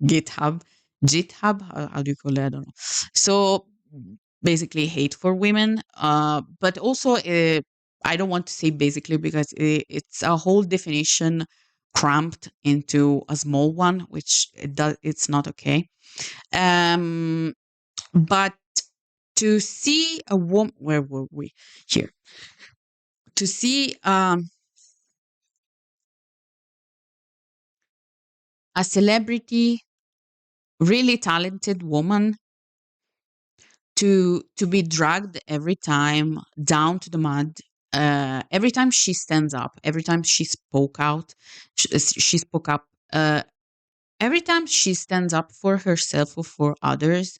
Speaker 1: GitHub. GitHub, how do you call it? I don't know. So basically, hate for women, but also I don't want to say basically because it's a whole definition cramped into a small one, which it's not okay. But to see a woman, where were we here? To see a celebrity, really talented woman to be dragged every time down to the mud, every time she stands up, every time she spoke out, she spoke up, every time she stands up for herself or for others.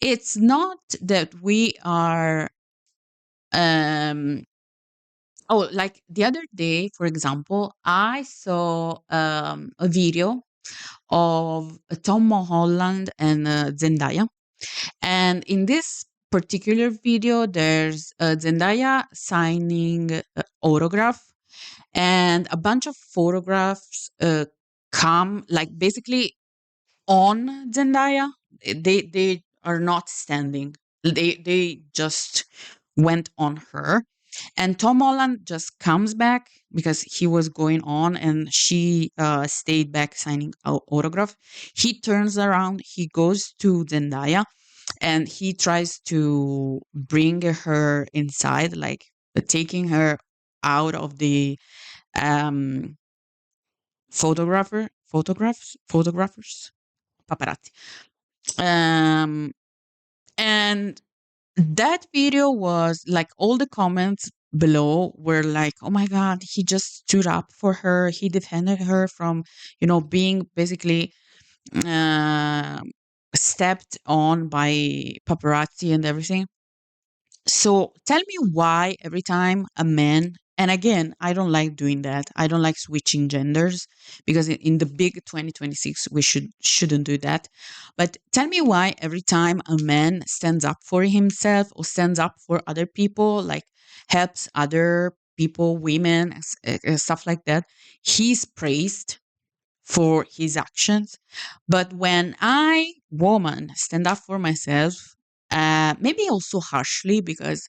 Speaker 1: It's not that we are like the other day, for example, I saw a video of Tom Holland and Zendaya. And in this particular video, there's Zendaya signing autograph, and a bunch of photographs come like basically on Zendaya. They are not standing. They just went on her. And Tom Holland just comes back because he was going on and she stayed back signing autograph. He turns around, he goes to Zendaya and he tries to bring her inside, like taking her out of the um, photographers, paparazzi. Um, and that video was like all the comments below were like, oh my God, he just stood up for her. He defended her from, being basically uh, stepped on by paparazzi and everything. So tell me why every time a man, and again, I don't like doing that. I don't like switching genders because in the big 2026 we shouldn't do that. But tell me why every time a man stands up for himself or stands up for other people, like helps other people, women, stuff like that, he's praised for his actions. But when I, woman, stand up for myself, maybe also harshly, because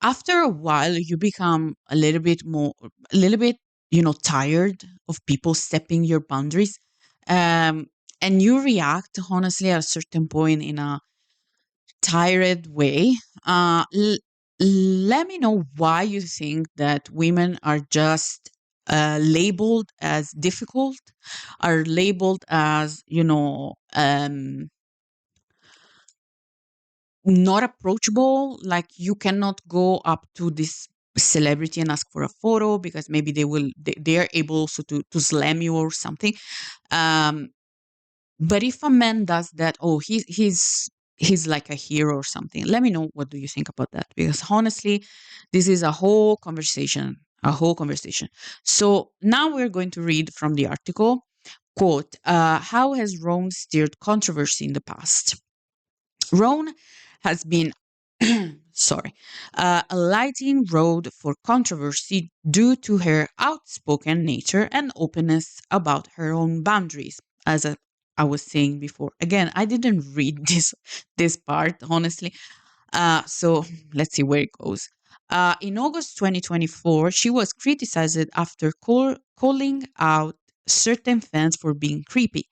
Speaker 1: after a while you become a little bit, tired of people stepping your boundaries. Um, and you react honestly at a certain point in a tired way. Let me know why you think that women are just labeled as difficult, are labeled as, not approachable. Like you cannot go up to this celebrity and ask for a photo because maybe they are able also to slam you or something. Um, but if a man does that, oh, he's like a hero or something. Let me know, what do you think about that? Because honestly, this is a whole conversation, a whole conversation. So now we're going to read from the article. Quote, how has Rome steered controversy in the past? Roan has been sorry, a lightning road for controversy due to her outspoken nature and openness about her own boundaries. As I was saying before, again, I didn't read this part honestly, so let's see where it goes. In August 2024, she was criticized after calling out certain fans for being creepy.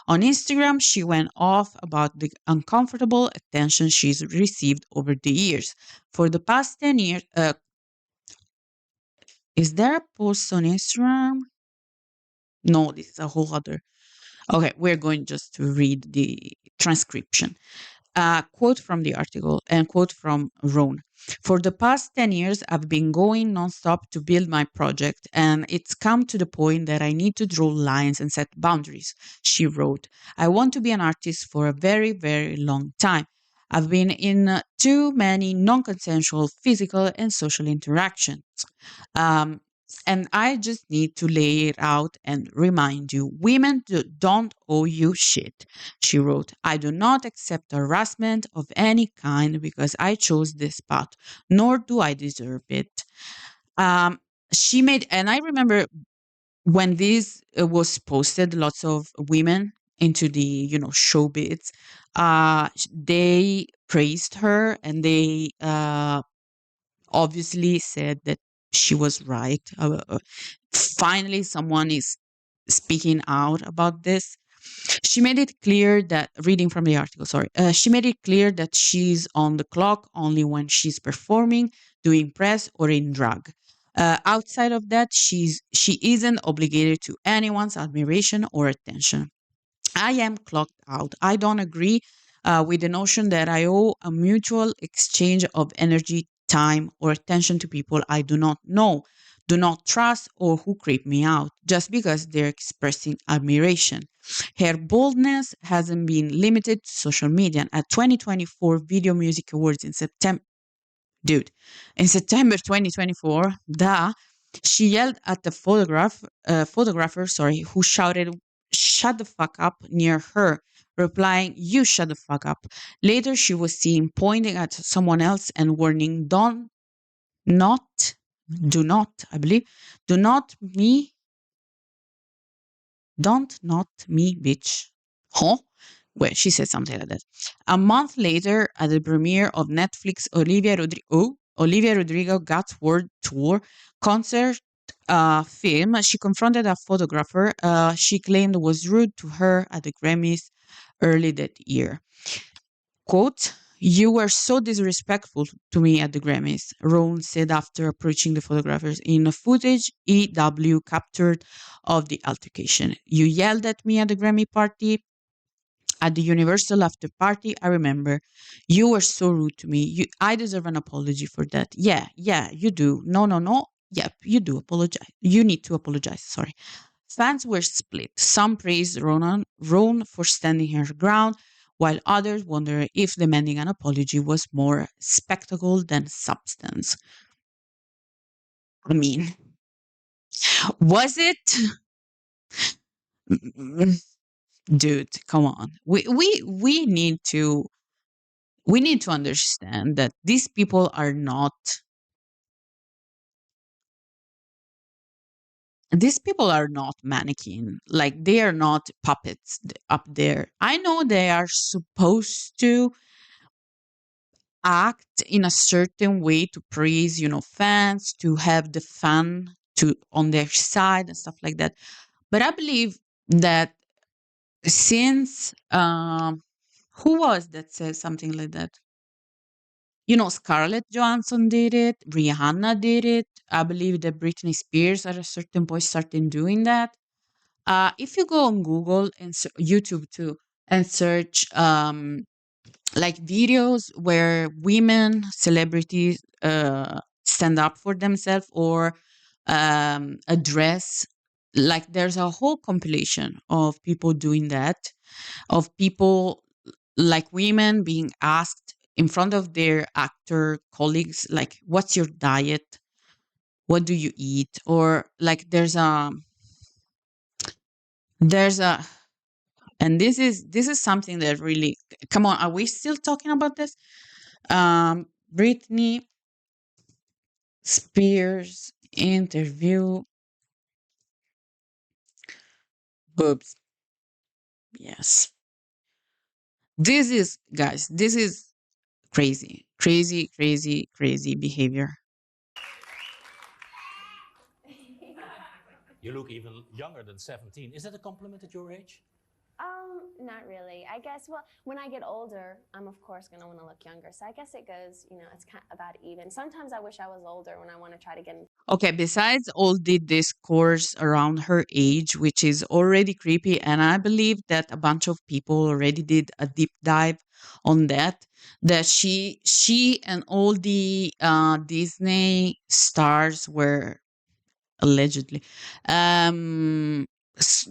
Speaker 1: On Instagram, she went off about the uncomfortable attention she's received over the years. For the past 10 years, is there a post on Instagram? No, this is a whole other. Okay, we're going just to read the transcription. Quote from the article and quote from Roan. For the past 10 years, I've been going nonstop to build my project, and it's come to the point that I need to draw lines and set boundaries. She wrote, I want to be an artist for a very, very long time. I've been in too many non consensual physical and social interactions. Um, and I just need to lay it out and remind you women don't owe you shit. She wrote, I do not accept harassment of any kind because I chose this path, nor do I deserve it. Um, she made, and I remember when this was posted, lots of women into the, showbiz, they praised her and they obviously said that she was right. Finally, someone is speaking out about this. She made it clear that, reading from the article, sorry, she made it clear that she's on the clock only when she's performing, doing press, or in drag. Outside of that, she isn't obligated to anyone's admiration or attention. I am clocked out. I don't agree with the notion that I owe a mutual exchange of energy, time, or attention to people I do not know, do not trust, or who creep me out just because they're expressing admiration. Her boldness hasn't been limited to social media. At 2024 Video Music Awards in September, dude, in September 2024, she yelled at the photographer, sorry, who shouted, "Shut the fuck up," near her, replying, "You shut the fuck up." Later, she was seen pointing at someone else and warning, not, do not, I believe, do not me, don't not me, bitch. Huh? Well, she said something like that. A month later, at the premiere of Netflix Olivia Rodrigo Got World Tour concert film, she confronted a photographer she claimed was rude to her at the Grammys early that year. Quote, "You were so disrespectful to me at the Grammys," Roan said after approaching the photographers in a footage EW captured of the altercation. "You yelled at me at the Grammy party, at the Universal after party. I remember. You were so rude to me. I deserve an apology for that." "Yeah, yeah, you do." "No, no, no. Yep, you do apologize. You need to apologize." Sorry. Fans were split. Some praised Roan for standing her ground, while others wondered if demanding an apology was more spectacle than substance. I mean, was it? Dude, come on. We need to understand that these people are not, mannequin. Like, they are not puppets up there. I know they are supposed to act in a certain way to praise, fans, to have the fan to on their side and stuff like that. But I believe that since who was that said something like that? Scarlett Johansson did it, Rihanna did it. I believe that Britney Spears at a certain point started doing that. If you go on Google and YouTube too, and search like videos where women celebrities stand up for themselves or address, like there's a whole compilation of people doing that, of people like women being asked in front of their actor colleagues, like, what's your diet, what do you eat, or like there's a and this is something that really, come on, are we still talking about this? Britney Spears interview boobs. Yes. This is, guys, this is crazy, crazy, crazy, crazy behavior.
Speaker 4: You look even younger than 17. Is that a compliment at your age?
Speaker 5: Not really. I guess, well, when I get older, I'm of course going to want to look younger. So I guess it goes, it's kind of about even. Sometimes I wish I was older when I want to try to get in.
Speaker 1: Okay, besides all the discourse around her age, which is already creepy, and I believe that a bunch of people already did a deep dive on that she and all the Disney stars were allegedly um s-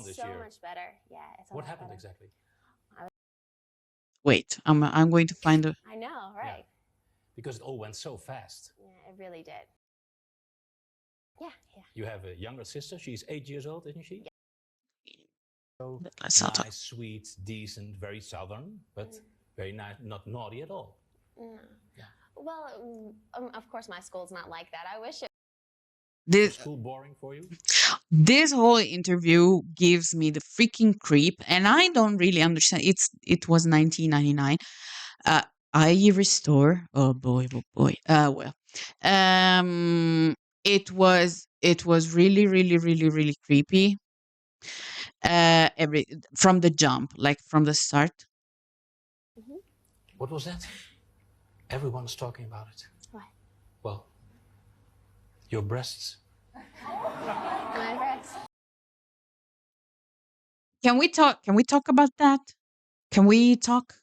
Speaker 4: This
Speaker 5: So
Speaker 4: year.
Speaker 5: much better. Yeah, it's a
Speaker 4: What
Speaker 5: lot
Speaker 4: happened
Speaker 5: better.
Speaker 4: exactly?
Speaker 1: wait, I'm going to find a
Speaker 5: I know, right?
Speaker 4: Because it all went so fast.
Speaker 5: Yeah, it really did. Yeah, yeah.
Speaker 4: You have a younger sister. She's 8 years old, isn't she? So
Speaker 1: let's not talk.
Speaker 4: nice, sweet, decent, very southern, but very nice, not naughty at all.
Speaker 5: No. Well, of course, my school's not like that. I wish it.
Speaker 4: Was
Speaker 1: this
Speaker 4: school boring for you?
Speaker 1: this whole interview gives me the freaking creep, and I don't really understand. It was 1999. uh I restore, oh boy, oh boy, well, it was really, really, really, really creepy, every from the jump, like from the start.
Speaker 5: Mhm.
Speaker 4: What was that? Everyone's talking about it.
Speaker 5: What?
Speaker 4: Well, your breasts.
Speaker 5: My breasts.
Speaker 1: Can we talk about that? Can we talk?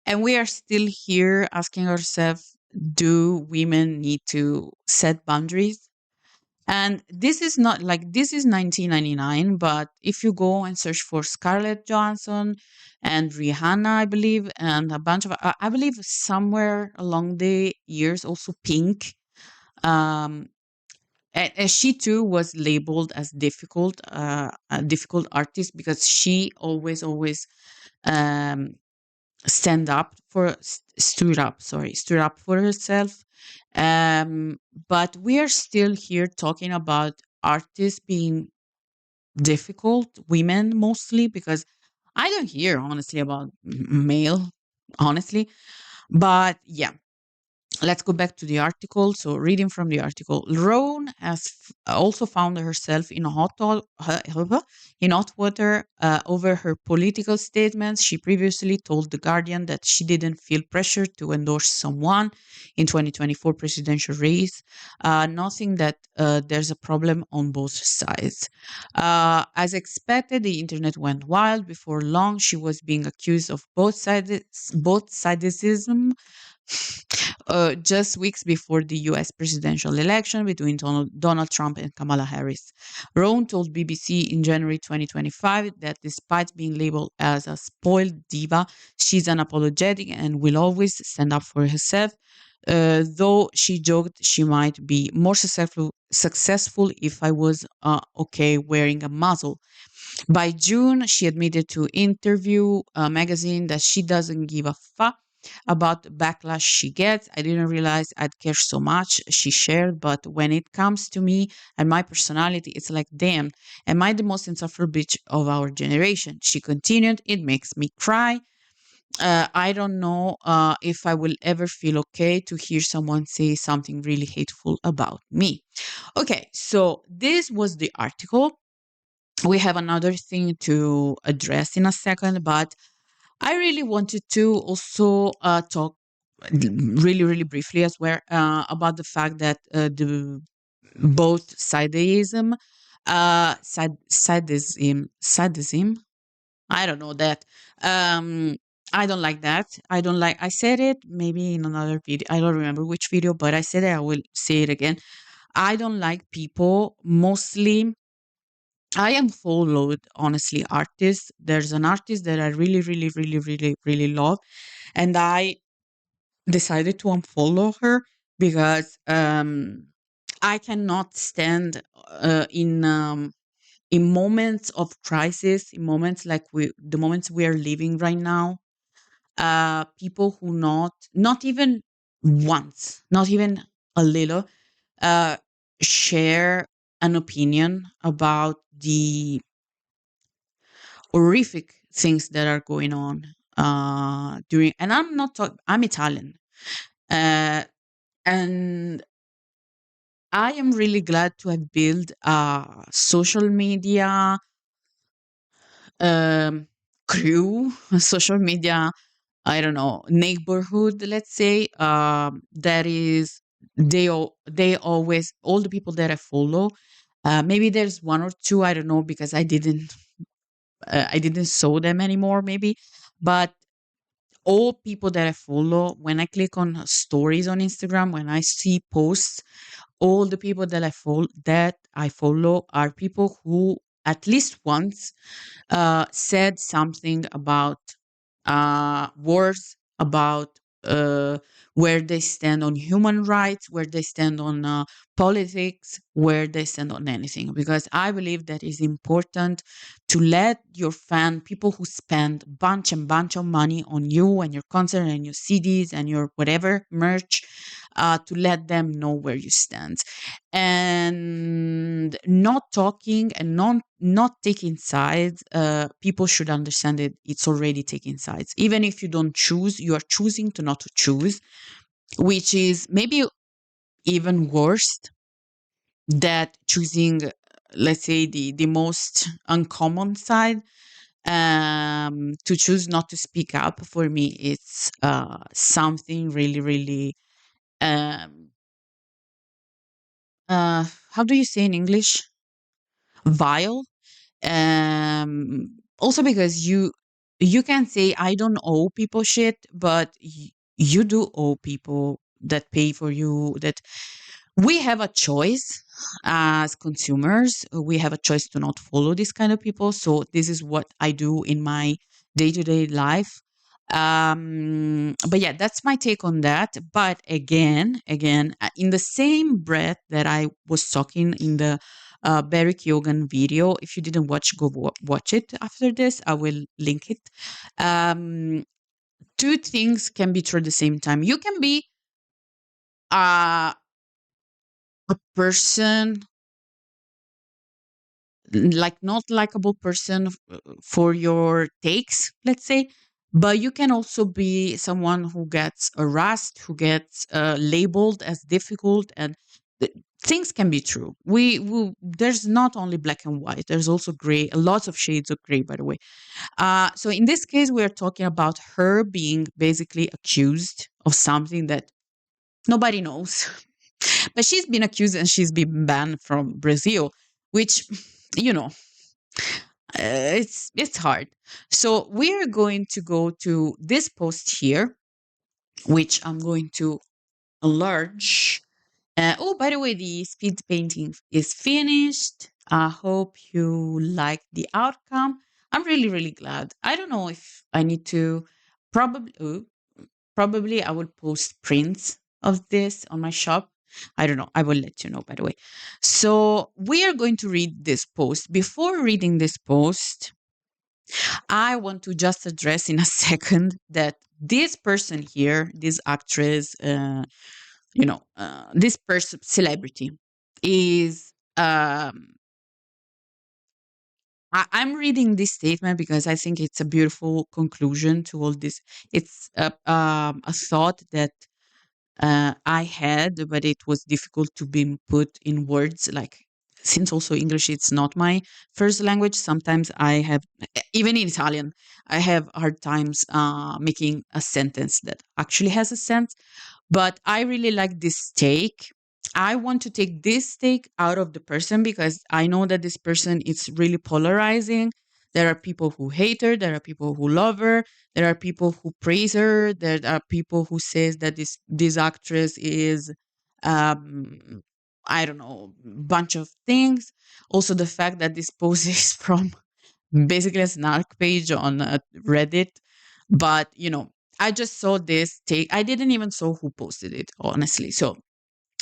Speaker 1: And we are still here asking ourselves, do women need to set boundaries? And this is not like, this is 1999, but if you go and search for Scarlett Johansson and Rihanna, I believe, and a bunch of, I believe somewhere along the years, also Pink, um, and she too was labeled as difficult, a difficult artist, because she always um, stood up for herself. um but we are still here talking about artists being difficult, women mostly, because I don't hear honestly about male, honestly. But yeah, let's go back to the article. So, reading from the article, Roan has also found herself in in hot water over her political statements. She previously told The Guardian that she didn't feel pressure to endorse someone in 2024 presidential race, noting that there's a problem on both sides. As expected, the internet went wild. Before long, she was being accused of both sidism, just weeks before the US presidential election between Donald Trump and Kamala Harris. Roan told BBC in January 2025 that despite being labeled as a spoiled diva, she's unapologetic and will always stand up for herself. Though she joked she might be more successful if I was okay wearing a muzzle. By June, she admitted to Interview magazine that she doesn't give a fuck about the backlash she gets. I didn't realize I'd care so much, she shared, but when it comes to me and my personality, it's like, damn, am I the most insufferable bitch of our generation? She continued, it makes me cry. I don't know if I will ever feel okay to hear someone say something really hateful about me. Okay, so this was the article. We have another thing to address in a second, but I really wanted to also talk really, really briefly as well about the fact that the both sadism. I don't know that. Um, I don't like that. I don't like. I said it maybe in another video. I don't remember which video, but I said it. I will say it again. I don't like people mostly. I am followed, honestly, artists. There's an artist that I really, really, really, really, really love, and I decided to unfollow her because I cannot stand in moments of crisis, in moments like the moments we are living right now. people who not even once, not even a little, uh, share an opinion about the horrific things that are going on during. And I'm not talking. I'm Italian, and I am really glad to have built a social media um, crew, a social media, I don't know, neighborhood, let's say, that is, they always, all the people that I follow, maybe there's one or two, I don't know, because I didn't saw them anymore, maybe, but all people that I follow, when I click on stories on Instagram, when I see posts, all the people that I follow are people who at least once said something about wars, about uh, where they stand on human rights, where they stand on politics, where they stand on anything. Because I believe that is important to let your people who spend bunch and bunch of money on you and your concert and your CDs and your whatever merch, to let them know where you stand, and not talking and not taking sides. People should understand that it's already taking sides. Even if you don't choose, you are choosing to not to choose, which is maybe even worse that choosing, let's say, the most uncommon side. To choose not to speak up, for me, it's something really, really, um, how do you say in English, vile. Also because you can say I don't owe people shit, but you do owe people that pay for you. That we have a choice as consumers. We have a choice to not follow this kind of people. So this is what I do in my day-to-day life. But yeah, that's my take on that. But again, in the same breath that I was talking in the Barry Keoghan video, if you didn't watch, go watch it after this. I will link it. Um, Two things can be true at the same time. You can be uh, a person, like not likable person, for your takes, let's say, but you can also be someone who gets harassed, who gets labeled as difficult, and th- things can be true. There's not only black and white, there's also gray, lots of shades of gray, by the way. So in this case, we're talking about her being basically accused of something that nobody knows. But she's been accused and she's been banned from Brazil, which, you know, it's hard. So we're going to go to this post here, which I'm going to enlarge. Oh, by the way, the speed painting is finished. I hope you like the outcome. I'm really, really glad. I don't know if I need to, probably. Probably I will post prints of this on my shop. I don't know. I will let you know, by the way. So we are going to read this post. Before reading this post, I want to just address in a second that this person here, this actress, this person, celebrity, is. I'm reading this statement because I think it's a beautiful conclusion to all this. It's a thought that I had, but it was difficult to be put in words. Like, since also English, it's not my first language. Sometimes I have, even in Italian, I have hard times making a sentence that actually has a sense. But I really like this take. I want to take this take out of the person because I know that this person is really polarizing. There are people who hate her. There are people who love her. There are people who praise her. There are people who says that this actress is, um, I don't know, bunch of things. Also, the fact that this post is from basically a snark page on Reddit. But I just saw this take. I didn't even saw who posted it, honestly. So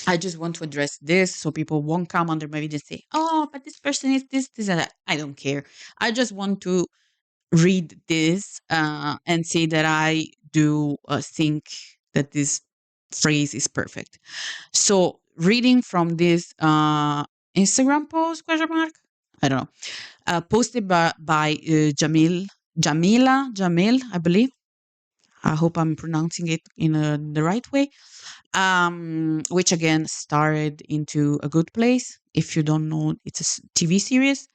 Speaker 1: I just want to address this so people won't come under my video and say, "Oh, but this person is this, this, and that." I don't care. I just want to read this and say that I do think that this phrase is perfect. So, reading from this Instagram post, question mark, I don't know, posted by Jamil, I believe. I hope I'm pronouncing it in the right way. Which again starred into A Good Place. If you don't know, it's a TV series.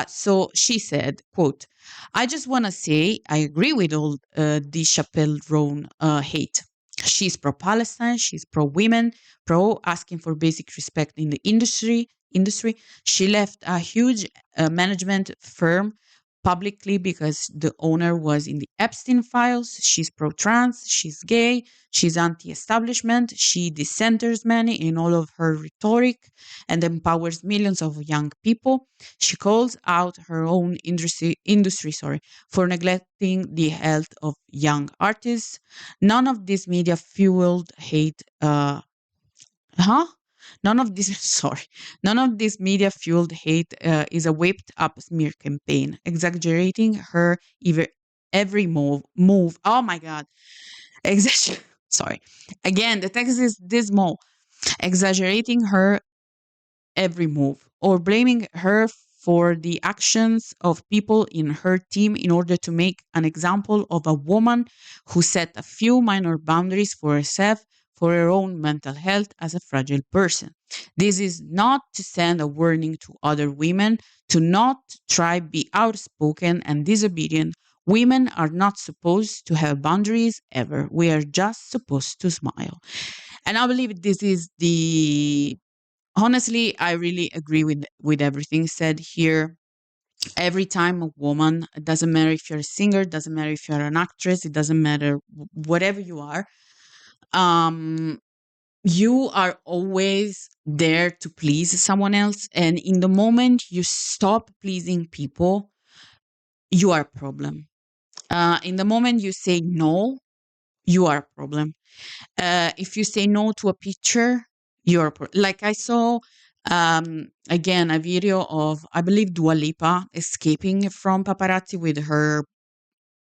Speaker 1: So she said, quote, I just want to say I agree with all the Chappell Roan hate. She's pro-Palestine, she's pro-women, pro asking for basic respect in the industry. She left a huge management firm publicly because the owner was in the Epstein files. She's pro-trans, she's gay, she's anti-establishment, she dissenters many in all of her rhetoric and empowers millions of young people. She calls out her own industry for neglecting the health of young artists. None of this media fueled hate. Huh? None of this, sorry, none of this media fueled hate is a whipped up smear campaign, exaggerating her every move. Oh my God. Sorry. Again, the text is dismal, exaggerating her every move or blaming her for the actions of people in her team in order to make an example of a woman who set a few minor boundaries for herself for her own mental health as a fragile person. This is not to send a warning to other women to not try be outspoken and disobedient. Women are not supposed to have boundaries ever. We are just supposed to smile. And I believe this is the honestly, I really agree with everything said here. Every time a woman, it doesn't matter if you're a singer, it doesn't matter if you're an actress, it doesn't matter whatever you are, um, you are always there to please someone else. And in the moment you stop pleasing people, you are a problem. In the moment you say no, you are a problem. If you say no to a picture, you're like I saw again a video of I believe Dua Lipa escaping from paparazzi with her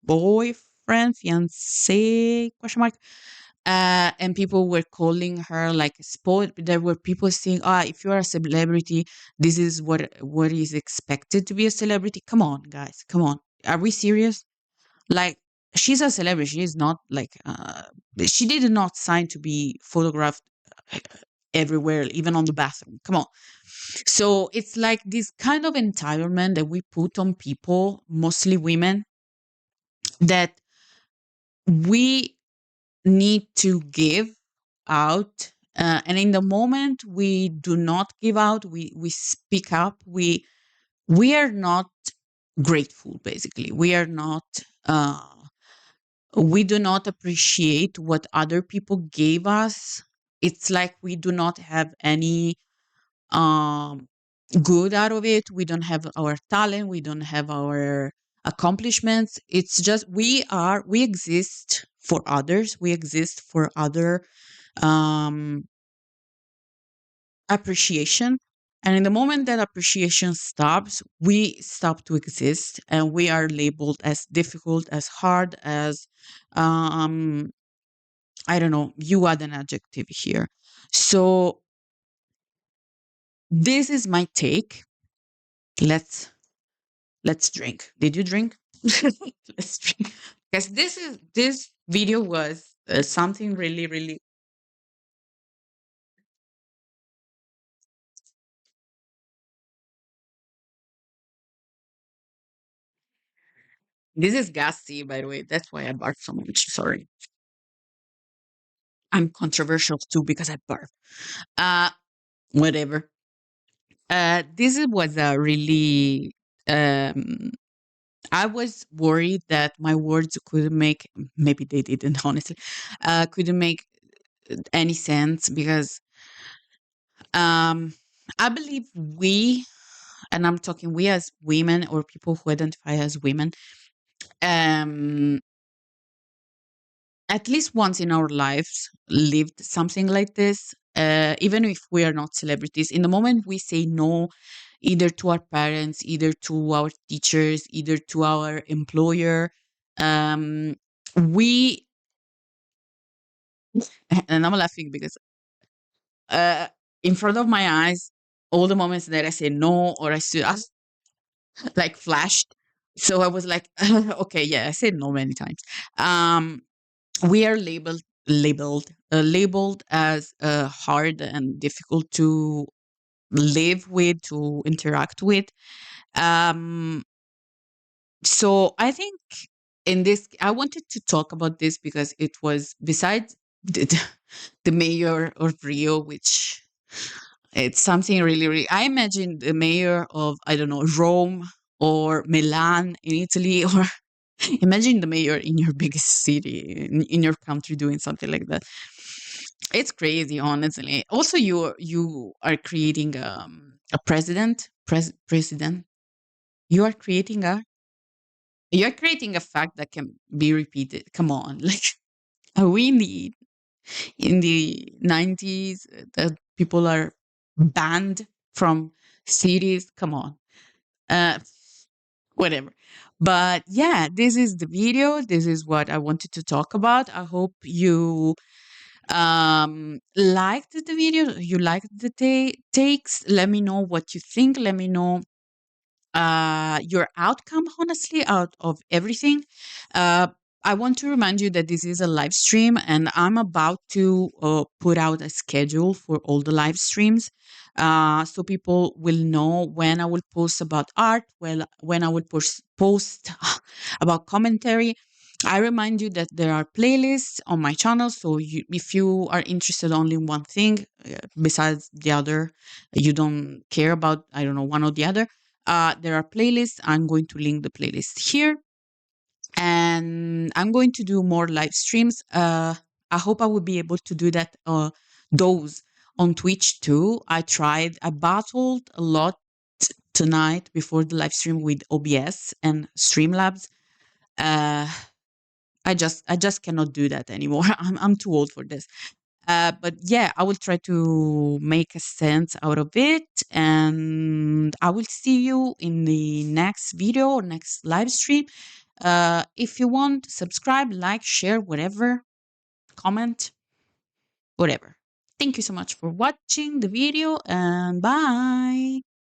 Speaker 1: boyfriend, fiance question mark. And people were calling her like spoiled. There were people saying, "Ah, if you are a celebrity, this is what is expected to be a celebrity." Come on, guys, come on. Are we serious? Like she's a celebrity. She is not like she did not sign to be photographed uh, everywhere, even on the bathroom. Come on. So it's like this kind of entitlement that we put on people, mostly women, that we need to give out. And in the moment we do not give out, we speak up. We are not grateful. Basically, we are not. We do not appreciate what other people gave us. It's like we do not have any um, good out of it. We don't have our talent. We don't have our accomplishments. It's just we exist for others. We exist for other um, appreciation. And in the moment that appreciation stops, we stop to exist and we are labeled as difficult, as hard, as um, I don't know, you add an adjective here. So this is my take. Let's let's drink. Did you drink? Let's drink. Because this video was something really really. This is gassy, by the way. That's why I barf so much. Sorry, I'm controversial too because I barf. Uh, whatever. Was a really. Um, I was worried that my words couldn't make. Maybe they didn't. Honestly, couldn't make any sense because I believe we, and I'm talking we as women or people who identify as women, um, at least once in our lives lived something like this. Even if we are not celebrities, in the moment we say no, either to our parents, either to our teachers, either to our employer. We and I'm laughing because uh, in front of my eyes, all the moments that I say no or I say like flashed. So I was like, okay, yeah, I said no many times. Um, we are labeled as hard and difficult to live with, to interact with. Um, so I think in this, I wanted to talk about this because it was besides the mayor of Rio, which it's something really, really. I imagine the mayor of, I don't know, Rome or Milan in Italy, or imagine the mayor in your biggest city in your country doing something like that. It's crazy, honestly. Also, you are creating a president. You are creating a you're creating a fact that can be repeated. Come on, like are we in the 90s that people are banned from cities? Come on. Uh, Whatever. But yeah, this is the video. This is what I wanted to talk about. I hope you liked the video, you liked the takes. Let me know what you think. Let me know your outcome, honestly, out of everything. uh, I want to remind you that this is a live stream and I'm about to put out a schedule for all the live streams, so people will know when I will post about art, when I will post about commentary. I remind you that there are playlists on my channel, so if you are interested only in one thing besides the other, you don't care about, I don't know, one or the other, there are playlists. I'm going to link the playlist here, and I'm going to do more live streams. I hope I will be able to do that. Those on Twitch too. I battled a lot tonight before the live stream with OBS and Streamlabs. Uh, I just cannot do that anymore. I'm too old for this. But yeah, I will try to make a sense out of it. And I will see you in the next video or next live stream. If you want, subscribe, like, share, whatever, comment, whatever. Thank you so much for watching the video and bye.